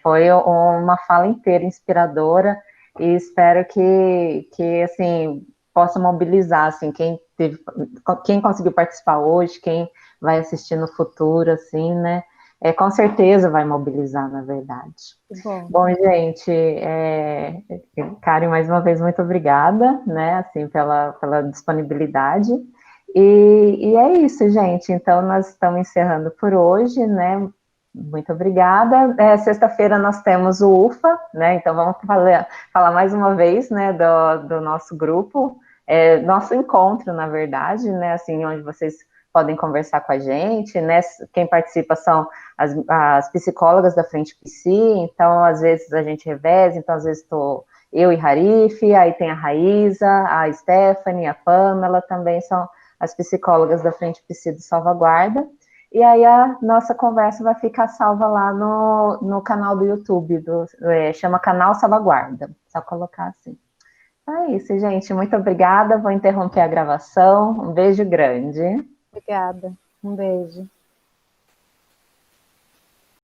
Foi uma fala inteira inspiradora. E espero que assim, possa mobilizar assim, quem conseguiu participar hoje, quem vai assistir no futuro, assim, né? Com certeza vai mobilizar, na verdade. Bom. Bom, gente, Karen, mais uma vez, muito obrigada, né, assim, pela disponibilidade. E é isso, gente. Então, nós estamos encerrando por hoje, né? Muito obrigada. Sexta-feira nós temos o UFA, né? Então vamos falar mais uma vez, né, do nosso grupo, nosso encontro, na verdade, né? Assim, onde vocês podem conversar com a gente, né? Quem participa são as psicólogas da Frente Psi, então às vezes a gente reveza, então às vezes estou eu e Harif, aí tem a Raíza, a Stephanie, a Pamela, também são as psicólogas da Frente Psi do Salvaguarda. E aí a nossa conversa vai ficar salva lá no canal do YouTube, chama Canal Salvaguarda, só colocar assim. Então é isso, gente, muito obrigada, vou interromper a gravação, um beijo grande. Obrigada, um beijo.